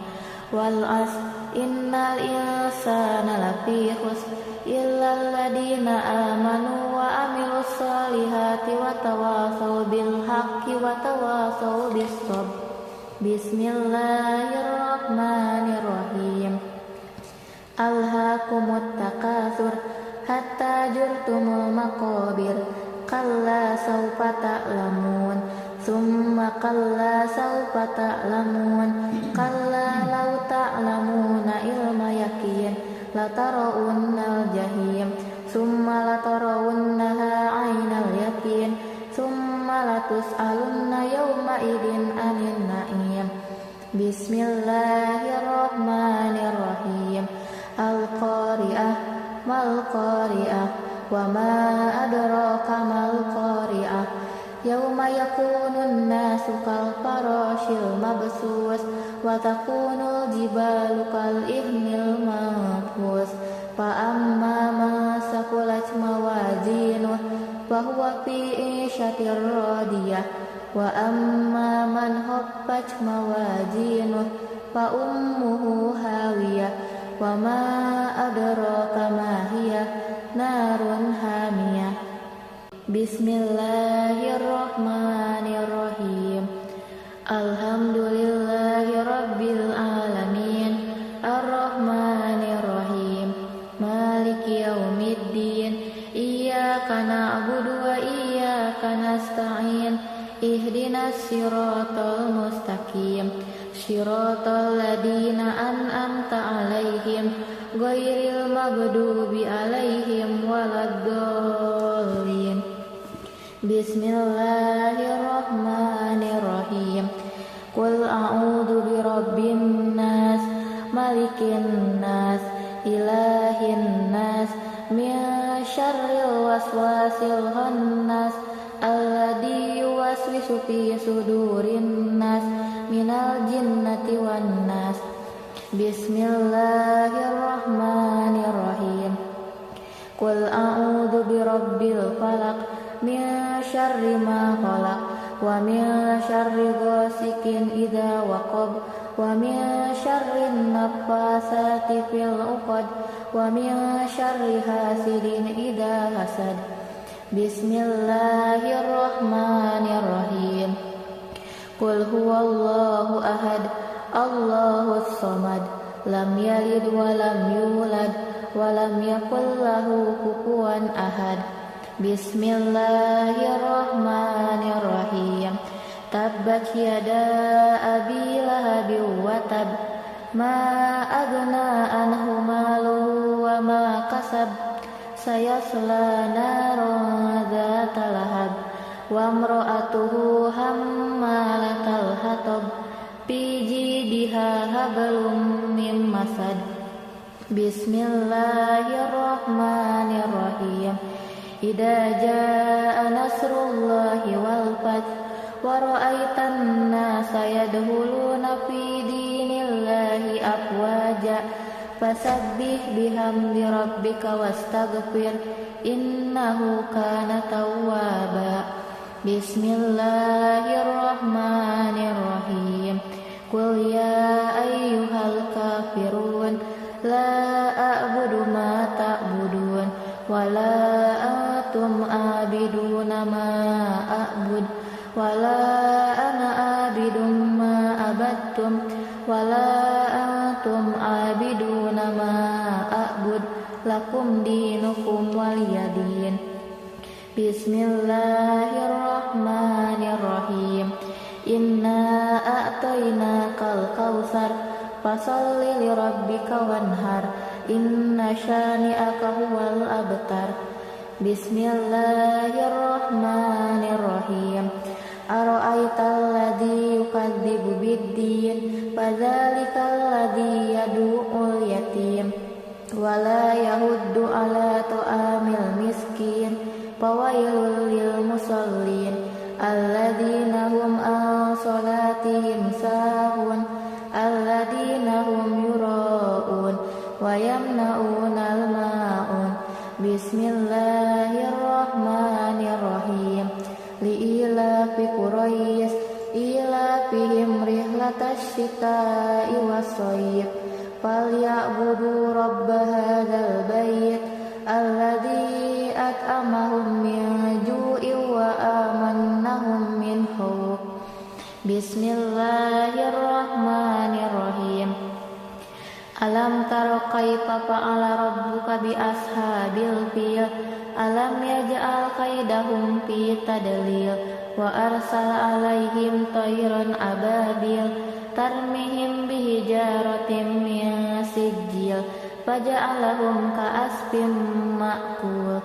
Wal 'asr innal insana lafi khusr illal ladzina amanu wa amilus solihati wa tawasaw bil haqqi wa tawasaw bis sabr. Bismillahirrahmanirrahim. Alhaakumut takatsur hatta zurtumul maqabir kalla sawfa ta'lamun summa kalla sawfa ta'lamun kalla law ta'lamuna ilma yaqin latarawunnal jahim summa latarawunnaha 'ainal yaqin summa latus'alunna yawma idin 'anil na'im. Bismillahirrahmanirrahim. Al-qari'ah mal qari'ah wa ma adraka mal qari'ah yauma yakunun nasu kal farashil mabsus wa takunul jibalu kal ihnil manfus fa amma man saqulat mawazinuh fa huwa fi 'ishatir radiyah wa amma man khaffat mawazinuh fa ummuhu hawiyah wa ma adraka ma hiya narun hamiyah. Bismillahirrahmanirrahim. Alhamdulillahi rabbil alamin arrahmanirrahim maliki yaumiddin iyyaka na'budu ihdinas siratal mustaqim siratal ladzina an'amta 'alaihim ghairil maghdubi 'alaihim waladdallin. Bismillahirrahmanirrahim. Qul a'udzu birabbin nas malikin nas ilahin nas min syarril waswasil khannas alladzi yuwaswisu fi sudurin nas minal jinnati wan nas. Bismillahirrahmanirrahim. Qul a'udzu birabbil falaq min syarri ma khalaq wa min syarri ghasikin idza waqab wa min syarri naffasati fil 'uqad wa min syarri hasidin idza hasad. Bismillahirrahmanirrahim. Qul huwallahu ahad Allahus samad lam yalid wa lam yulad wa lam yakul lahu kufuwan ahad. Bismillahirrahmanirrahim. Tabbat yada abi lahabin wa tab ma aghna anhu maluhu wa ma kasab sayasla naran dzata lahab wa imra'atuhu hammalatal hatab fi jidiha hablum mim masad. Bismillahirrahmanirrahim. Idza jaa nasrullahi wal fath wa ra'aitan nasa yadkhuluna fi dinillahi afwaja fasabbih bihamdi rabbika wastaghfir innahu kana tawwaba. Bismillahirrahmanirrahim. Qul ya ayyuhal kafirun la a'budu ma ta'budun wa la antum abiduna ma a'bud wa la ana abidum ma abattum wa la antum abiduna ma a'bud lakum dinukum waliyadin. Bismillahirrahmanirrahim. Inna a'tainakal kautsar fasalli lirabbika wanhar inna syani'aka huwal abtar. Bismillahirrahmanirrahim. Ara'aital ladzi yukadzibu biddin fadzalikal ladzi yad'ul yatim wa la yahuddu ala ta'amil miskin fawailul lil musallin alladzina hum an salatihim sahun alladzina hum yura'un wa yamna'unal ma'un. Bismillahirrahmanirrahim. Li'ilafi Quraisy ilafihim rihlatash shita'i was-shayf falyabudu rabb hadzal bait alladzi at'amahum min ju'in wa amannahum min khauf. Bismillahirrahmanirrahim. Alam tara kaifa fa'ala rabbuka bi ashabil fil alam yaj'al kaidahum fi tadlil wa arsala alaihim tayran ababil tarmihim bihijaratin min sijil faja'alahum ka'asfin ma'kul.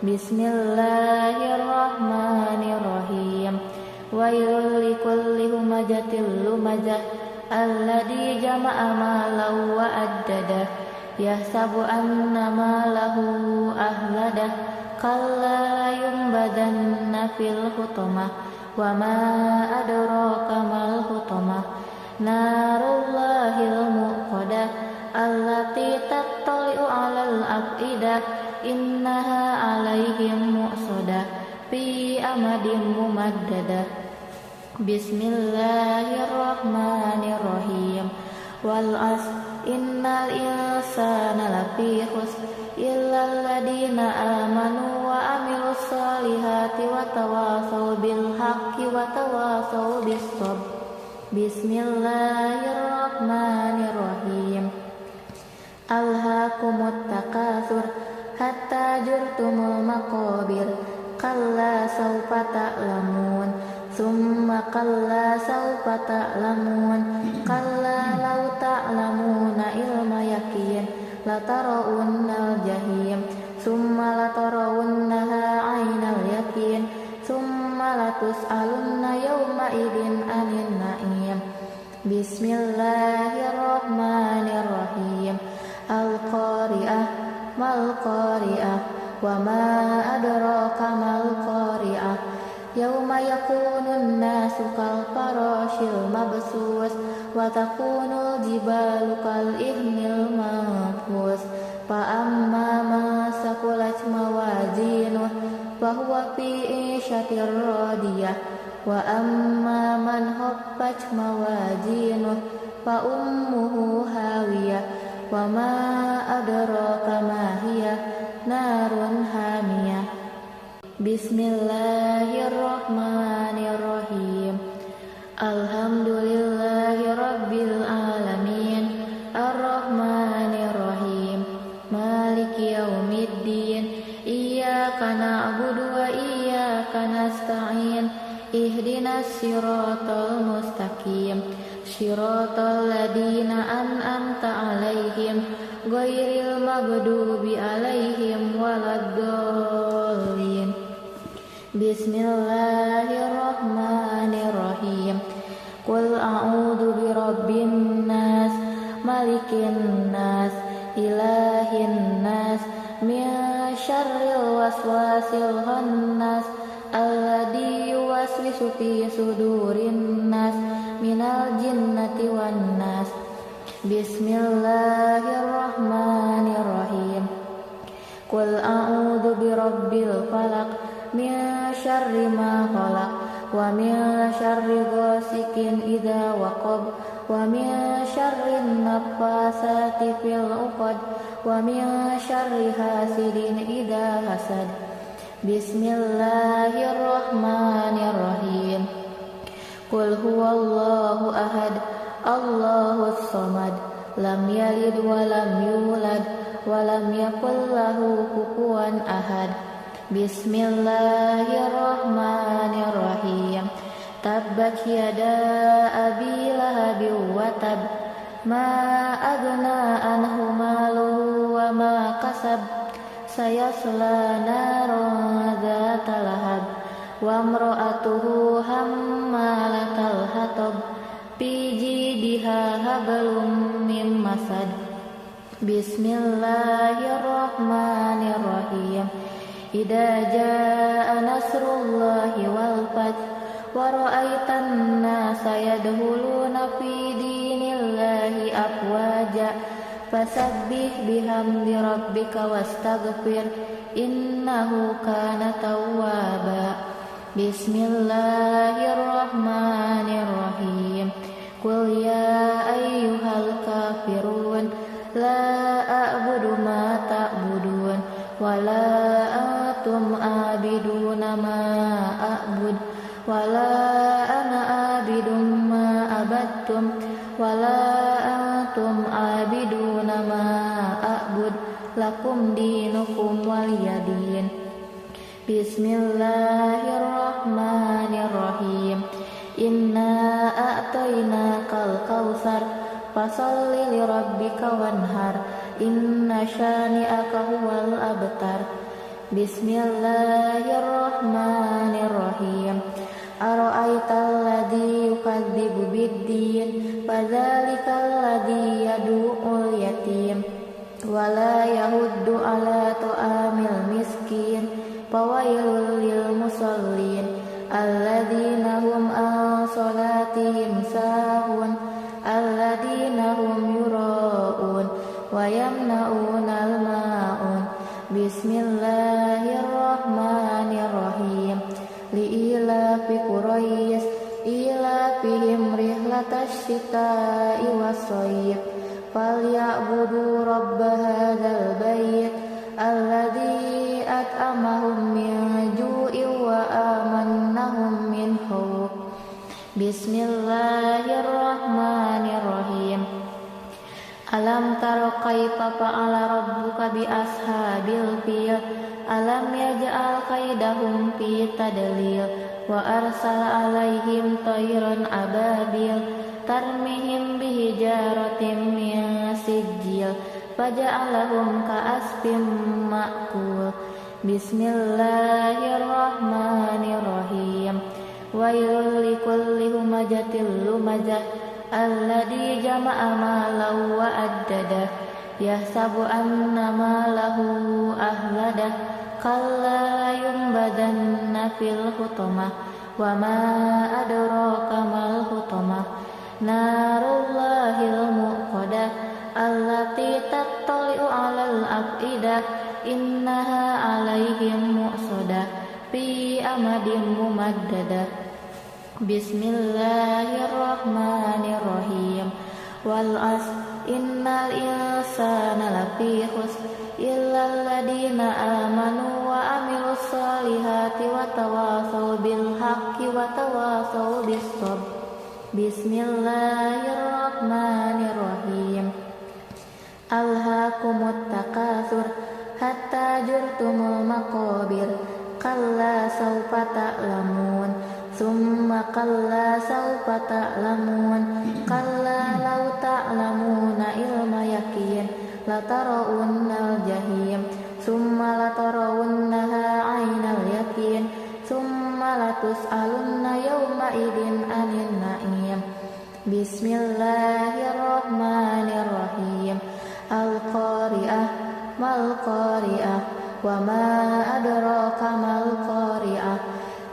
Bismillahirrahmanirrahim. Wailul likulli humazatil lumazah alladzi jama'a malan wa addadah yahsabu anna malahu ahladah kalla yunbadanna fil hutamah wa ma adraka mal hutamah narullahil muqadah allati tattali'u 'alal afidah innaha 'alaihim mu'sadah fi amadin mumaddadah. Bismillahirrahmanirrahim. Wal 'asr innal insana lafi khusr illal ladzina amanu wa amilus solihati wa tawasaw bil haqqi wa tawasaw bis sabr. Bismillahirrahmanirrahim. Alhaakumut takatsur hatta zurtumul maqabir kalla sawfa ta'lamun tsumma ta'lamun kalla law ta'lamuna ilma yaqin latarawunnal jahim summa latarawunnaha 'ainal yaqin summa latus'alunna yawma idzin 'anil na'im. Bismillahirrahmanirrahim. Al-Qari'ah mal Qari'ah wa ma adraka mal Qari'ah. Yauma yakunun nasu kal farashil mabsus wa takunul jibalu kal ihnil manfus. Fa amma ma saqulat mawazinuh fa huwa fi 'ishatir radiyah wa amma man khaffat mawazinuh fa ummuhu hawiyah wa ma adraka ma hiya narun hamiyah. Bismillahirrahmanirrahim. Alhamdulillahi rabbil alamin arrahmanirrahim maliki yaumiddin iyyaka na'budu wa iyyaka nasta'in ihdinas siratal mustaqim siratal ladzina an'amta 'alaihim ghairil maghdubi 'alaihim waladdallin. Bismillahirrahmanirrahim. Qul a'udzu birabbin nas malikin nas ilahin nas min syarril waswasil khannas alladzi yuwaswisu fi sudurin nas minal jinnati wan nas. Bismillahirrahmanirrahim. Qul a'udzu birabbil falaq min syarri ma khalaq wa min syarri ghasikin idza waqab wa min syarri naffasati fil 'uqad wa min syarri hasidin idza hasad. Bismillahirrahmanirrahim. Qul huwallahu ahad Allahus samad lam yalid wa lam yulad wa lam yakul lahu kufuwan ahad. Bismillahirrahmanirrahim. Tabbat yada abi lahabin wa tab ma aghna anhu maluhu wa ma kasab sayasla naran dzata lahab wa imra'atuhu hammalatal hatab fi jidiha hablum min masad. Bismillahirrahmanirrahim. Idza jaa nasrullahi wal fath wa ra'aitan nasa yadkhuluna fi dinillahi afwaja fasabbih bihamdi rabbika wastaghfir innahu kana tawwaba. Bismillahirrahmanirrahim. Qul ya ayyuhal kafirun la a'budu ma ta'budun wa la antum abiduna ma a'bud wa la ana abidum ma abattum wa la antum abiduna ma a'bud lakum dinukum waliyadin. Bismillahirrahmanirrahim. Inna a'tainakal kautsar fasalli lirabbika wanhar inna syani'aka huwal abtar. Bismillahirrahmanirrahim. Ara'aital ladzi yukadzibu biddin fadzalikal ladzi yad'ul yatim wa la yahuddu ala ta'amil miskin fawailul lil musallin alladzina hum an salatihim sahun alladzina hum yura'un wa yamna'unal ma'un. Bismillahirrahmanirrahim. Li'ilafi Quraisy ilafihim rihlatash shita'i was-shayf falyabudu rabb hadzal bait alladzi at'amahum min ju'in wa amannahum min khauf. Bismillahirrahmanirrahim. Alam tara kaifa fa'ala rabbuka bi ashabil fil alam yaj'al kaidahum fi tadlil wa arsala alaihim tayran ababil tarmihim bihijaratin min sijil faja'alahum ka'asfin ma'kul. Bismillahirrahmanirrahim. Wailul likulli humazatil lumazah alladzi jama'a malan wa addadah yahsabu anna malahu ahladah kalla layumbadanna fil hutamah wa ma adraka mal hutamah narullahil muqadah allati tattali'u 'alal afidah innaha 'alaihim mu'sadah fi amadin mumaddadah. Bismillahirrahmanirrahim. Wal 'asr innal insana lafi khusr illal ladzina amanu wa 'amilus solihati wa tawassaw bil haqqi wa tawassaw bis sabr. Bismillahirrahmanirrahim. Alhaakumut takatsur hatta zurtumul maqabir kalla sawfa ta'lamun summa kalla sawfa ta'lamun kalla law ta'lamuna ilma yaqin latarawunnal jahim summa latarawunnaha 'ainal yaqin summa latus'alunna yawma idzin 'anil na'im. Bismillahirrahmanirrahim. Al-qari'ah mal qari'ah wa ma adraka mal qari'ah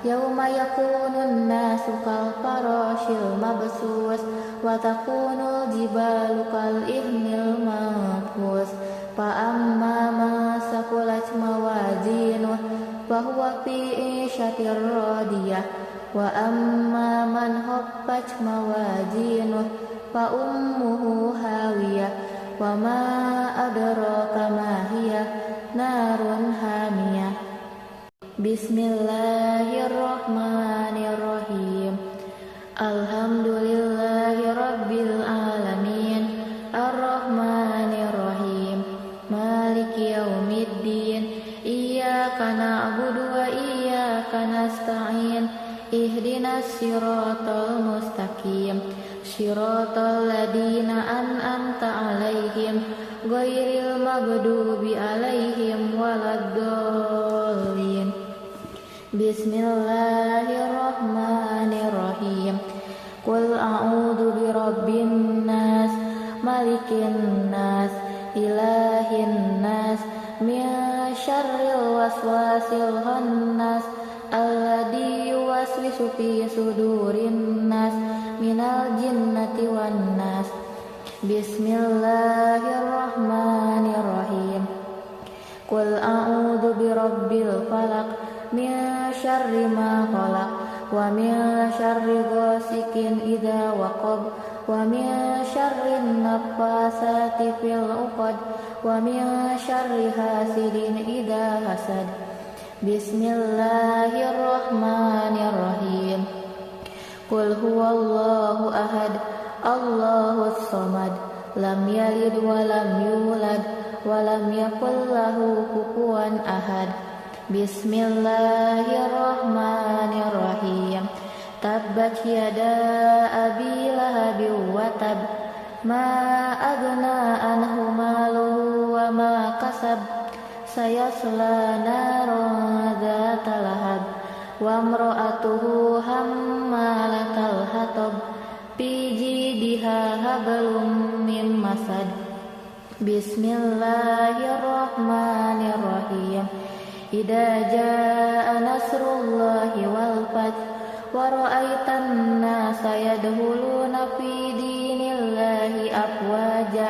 yauma yakunun nasu kal farashil mabsus wa takunul jibalu kal ihnil manfus fa amma man saqulat mawazinuh fa huwa fi 'ishatir radiyah wa amma man khaffat mawazinuh fa ummuhu hawiyah wa ma adraka ma hiya narun hamiyah. Bismillahirrahmanirrahim. Alhamdulillahi rabbil alamin arrahmanirrahim maliki yaumiddin iyyaka na'budu wa iyyaka nasta'in ihdinas siratal mustaqim siratal ladzina an'amta 'alaihim ghairil maghdubi 'alaihim waladdallin. Bismillahirrahmanirrahim. Qul a'udzu birabbin nas malikin nas ilahin nas min syarril waswasil khannas alladzi yuwaswisu fi sudurin nas minal jinnati wan nas. Bismillahirrahmanirrahim. Qul a'udzu birabbil falaq min syarri ma khalaq wa min syarri ghasikin idza waqab wa min syarri naffasati fil 'uqad wa min syarri hasidin idza hasad. Bismillahirrahmanirrahim. Qul huwallahu ahad Allahus samad lam yalid wa lam yulad wa lam yakul lahu kufuwan ahad. Bismillahirrahmanirrahim. Tabbat yada abi lahabin wa tab ma aghna anhu maluhu wa ma kasab sayasla naran dzata lahab wa imra'atuhu hammalatal hatab fi jidha hablum min masad. Bismillahirrahmanirrahim. Idza jaa nasrullahi wal fath wa ra'aitan nasa yadkhuluna fi dinillahi afwaja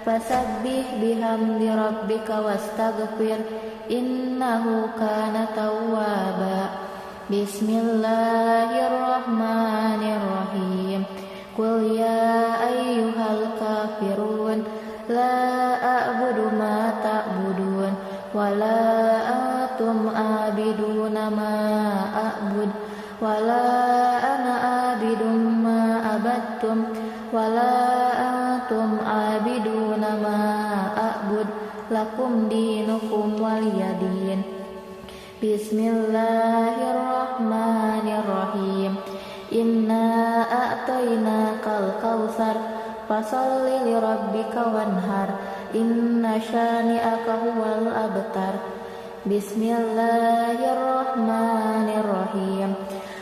fasabbih bihamdi rabbika wastaghfir innahu kana tawwaba. Bismillahirrahmanirrahim. Qul ya ayyuhal kafirun la a'budu ma ta'budun wa la antum abiduna ma a'bud wa la ana abidum ma abattum wa la antum abiduna ma a'bud lakum dinukum waliyadin. Bismillahirrahmanirrahim. Bismillahirrahmanirrahim. Inna a'tainakal kautsar fasholli lirabbika wanhar. Inna syani'aka huwal abtar. Bismillahirrahmanirrahim.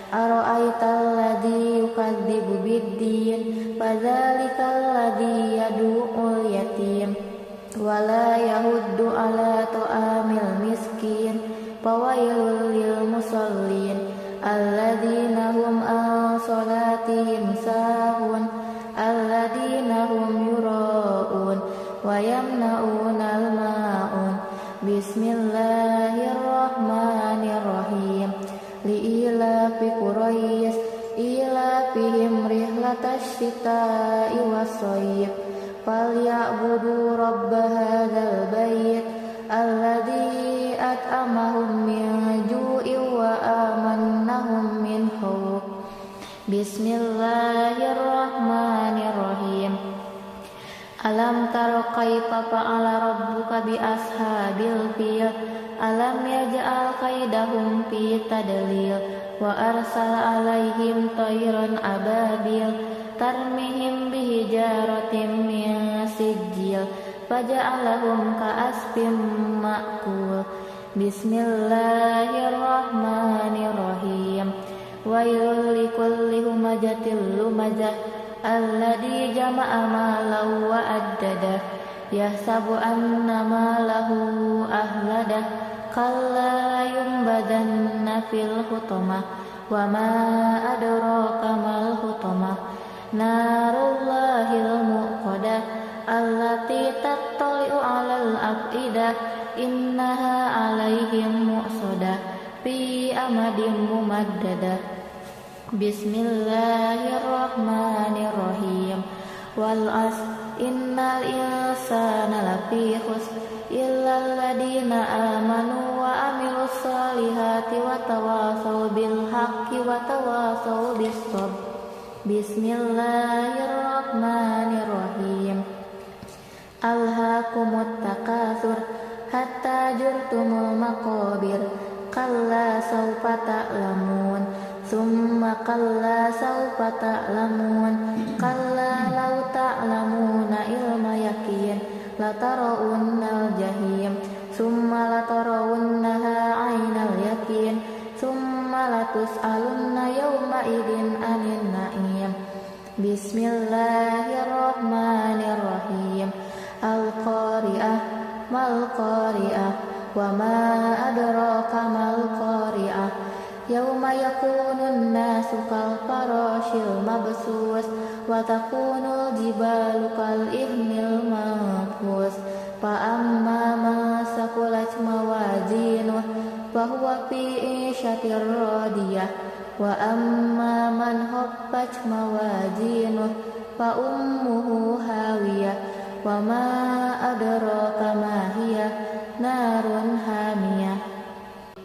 Ara'aital ladzi yukadzibu biddin fadzalikal ladzi yad'ul yatim wala yahuddu ala ta'amil miskin fawailul lil musallin alladzina hum an salatihim sahun alladzina hum yura'un wa yamna'unal ma'un. Bismillahirrahmanirrahim. Li'ilafi Quraisy ilafihim rihlatash shita'i was-shayb falyabudu rabb hadzal bait alladzi at'amahum min ju'in wa amannahum min khauf. Bismillahirrahmanirrahim. Alam tara kaifa fa'ala rabbuka bi ashabil fil. Alam yaj'al kaidahum fi tadlil wa arsala alaihim tayran ababil tarmihim bihijaratin min sijil faja'alahum ka'asfin ma'kul. Bismillahirrahmanirrahim. Wailul likulli humazatil lumazah alladzi jama'a malan wa addadah yahsabu anna malahu ahladah kalla yumbadanna fil hutamah wa ma adraka mal hutamah narullahil muqadah allati tattali'u 'alal afidah innaha 'alaihim mu'sadah fi amadin mumaddadah. Bismillahirrahmanirrahim. Wal 'asr innal insana lafi khusr illal ladina amanu wa amilus solihati wa tawasaw bil haqqi wa tawasaw bis sabr. Bismillahirrahmanirrahim. Alhaakumut takatsur hatta zurtumul maqabir kalla sawfa ta'lamun summa kalla sawfa ta'lamun kalla law ta'lamuna ilma yakin latarawunnal jahim summa latarawunnaha 'ainal yakin summa latus'alunna yawma idzin 'anil na'im. Bismillahirrahmanirrahim. Al-qari'ah mal qari'ah wa ma adraka mal qari'ah yauma yakunun nasu kal farashil mabsus wa takunul jibalu kal ihnil manfus fa amma man saqulat mawazinuh fa huwa fi 'ishatir radiyah wa amma man khaffat mawazinuh fa ummuhu hawiyah wa ma adraka ma hiya narun hamiyah.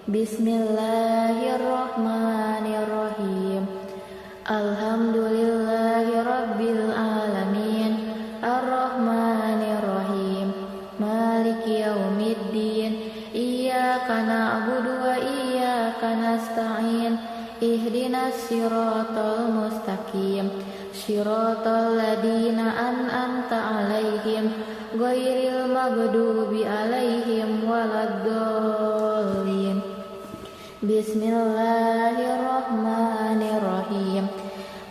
Bismillahirrahmanirrahim. Alhamdulillahi rabbil alamin arrahmanirrahim maliki yaumiddin iyyaka na'budu wa iyyaka nasta'in ihdinas siratal mustaqim siratal ladzina an'amta 'alaihim ghairil maghdubi 'alaihim waladdallin. Bismillahirrahmanirrahim.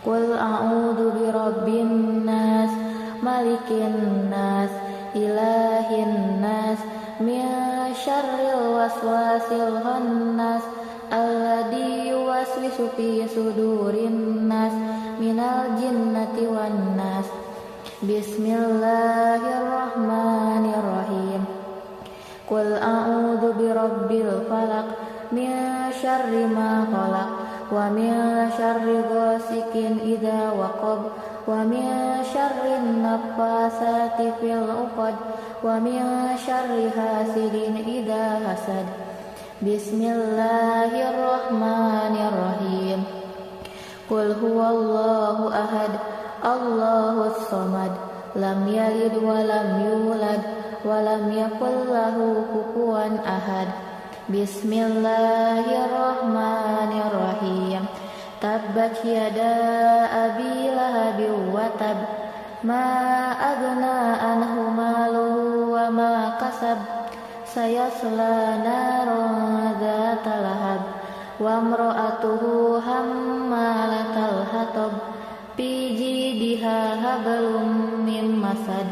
Qul a'udzu birabbin nas malikin nas ilahin nas min syarril waswasil khannas alladzi yuwaswisu fi sudurin nas minal jinnati wan nas. Bismillahirrahmanirrahim. Qul a'udzu birabbil falaq min syarri ma khalaq wa min syarri ghasikin idza waqab wa min syarri naffasati fil 'uqad wa min syarri hasidin idza hasad. Bismillahirrahmanirrahim. Qul huwallahu ahad Allahus samad lam yalid wa lam yulad wa lam yakul lahu kufuwan ahad. Bismillahirrahmanirrahim. tabbat yada abi lahabin wa tab ma agna anhu maluhu wa ma kasab sayasla naran dzata lahab wa imra'atuhu hammalatal hatab fi jidiha hablum min masad.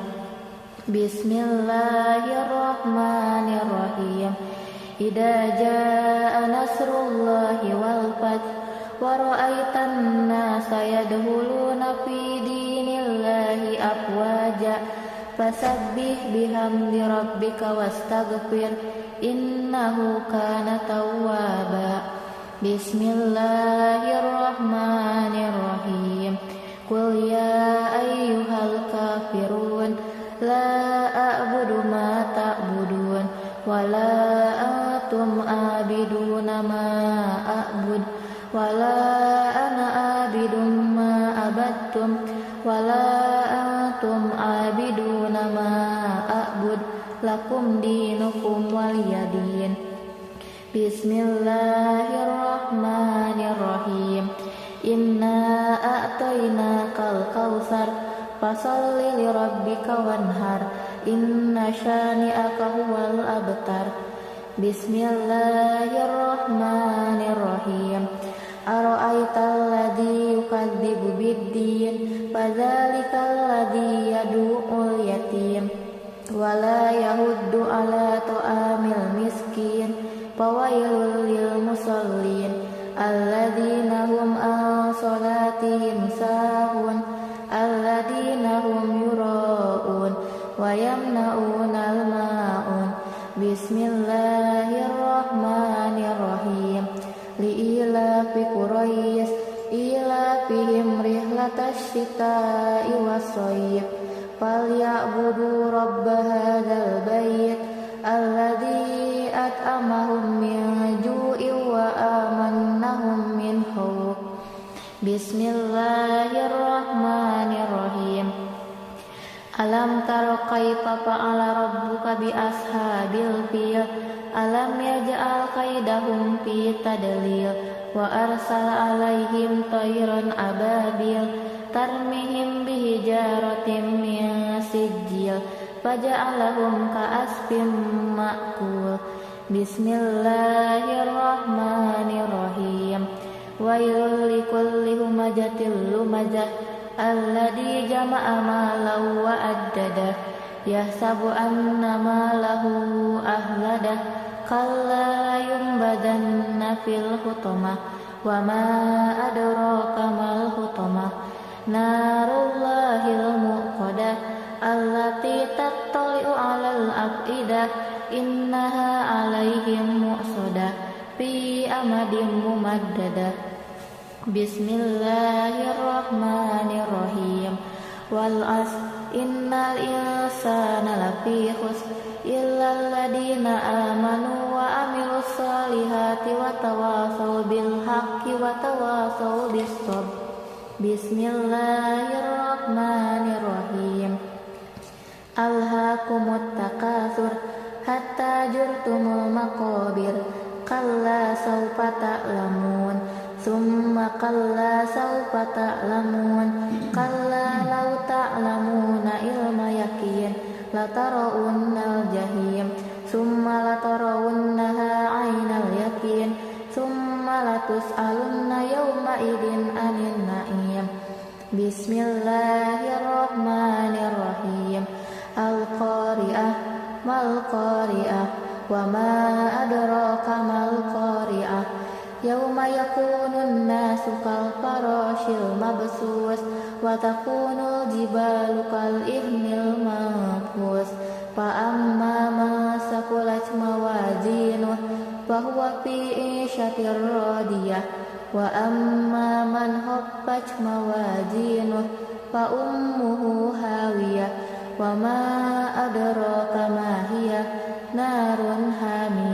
Bismillahirrahmanirrahim. Idza jaa nasrullahi wal fath wa ra'aitan nasa yadkhuluna fi dinillahi afwaja fasabbih bihamdi rabbika wastaghfir innahu kana tawwaba. Bismillahirrahmanirrahim. Qul ya ayyuhal kafirun la a'budu ma ta'budun wa la antum abiduna ma a'bud wa la ana abidum ma abattum wa la antum abiduna ma a'bud lakum dinukum waliyadin. Bismillahirrahmanirrahim. Inna a'tainakal kautsar fasalli lirabbika wanhar inna syani'aka huwal abtar. Bismillahirrahmanirrahim. Ara'aital ladzi yukadzibu biddin fadzalikal ladzi yad'ul yatim wa la yahuddu ala ta'amil miskin fawailul lil musallin alladzina hum an salatihim sahun alladzina hum yura'un wa yamna'unal ma'un. Bismillahirrahmanirrahim. Li'ilafi Quraisy ilafihim rihlatash shita'i was-shayb falyabudu rabb hadzal bait alladzi at'amahum min ju'in wa amannahum min khawf. Bismillahirrahmanirrahim. Alam tara kaifa fa'ala rabbuka bi ashabil fil alam yaj'al kaidahum fi tadlil wa arsala alaihim tayran ababil tarmihim bihijaratin min sijil faja'alahum ka'asfin ma'kul. Bismillahirrahmanirrahim. Wailul likulli humazatil lumazah alladzi jama'a malan wa addadah yahsabu anna malahu ahladah kalla yumbadanna fil hutamah wa ma adraka mal hutamah narullahil muqadah allati tattali'u 'alal afidah innaha 'alaihim mu'sadah fi amadin mumaddadah. Bismillahirrahmanirrahim. Wal 'asr innal insana lafi khusr illal ladzina amanu wa amilus solihati wa tawasaw bil haqqi wa tawasaw bis sabr. Bismillahirrahmanirrahim. Alhaakumut takatsur hatta zurtumul maqabir kalla sawfa ta'lamun summa kalla sawfa ta'lamun kalla law ta'lamuna ilma yakin latarawunnal jahim summa latarawunnaha 'ainal yakin summa latus'alunna yawma idin 'anil na'im. Bismillahirrahmanirrahim. Al-qari'ah mal qari'ah wa ma adraka mal qari'ah yauma yakunun nasu kal farashil mabsus wa takunul jibalu kal ihnil manfus fa amma man saqulat mawazinuh fa huwa fi 'ishatir radiyah wa amma man khaffat mawazinuh fa ummuhu hawiyah wa ma adraka ma hiya narun hamiyah.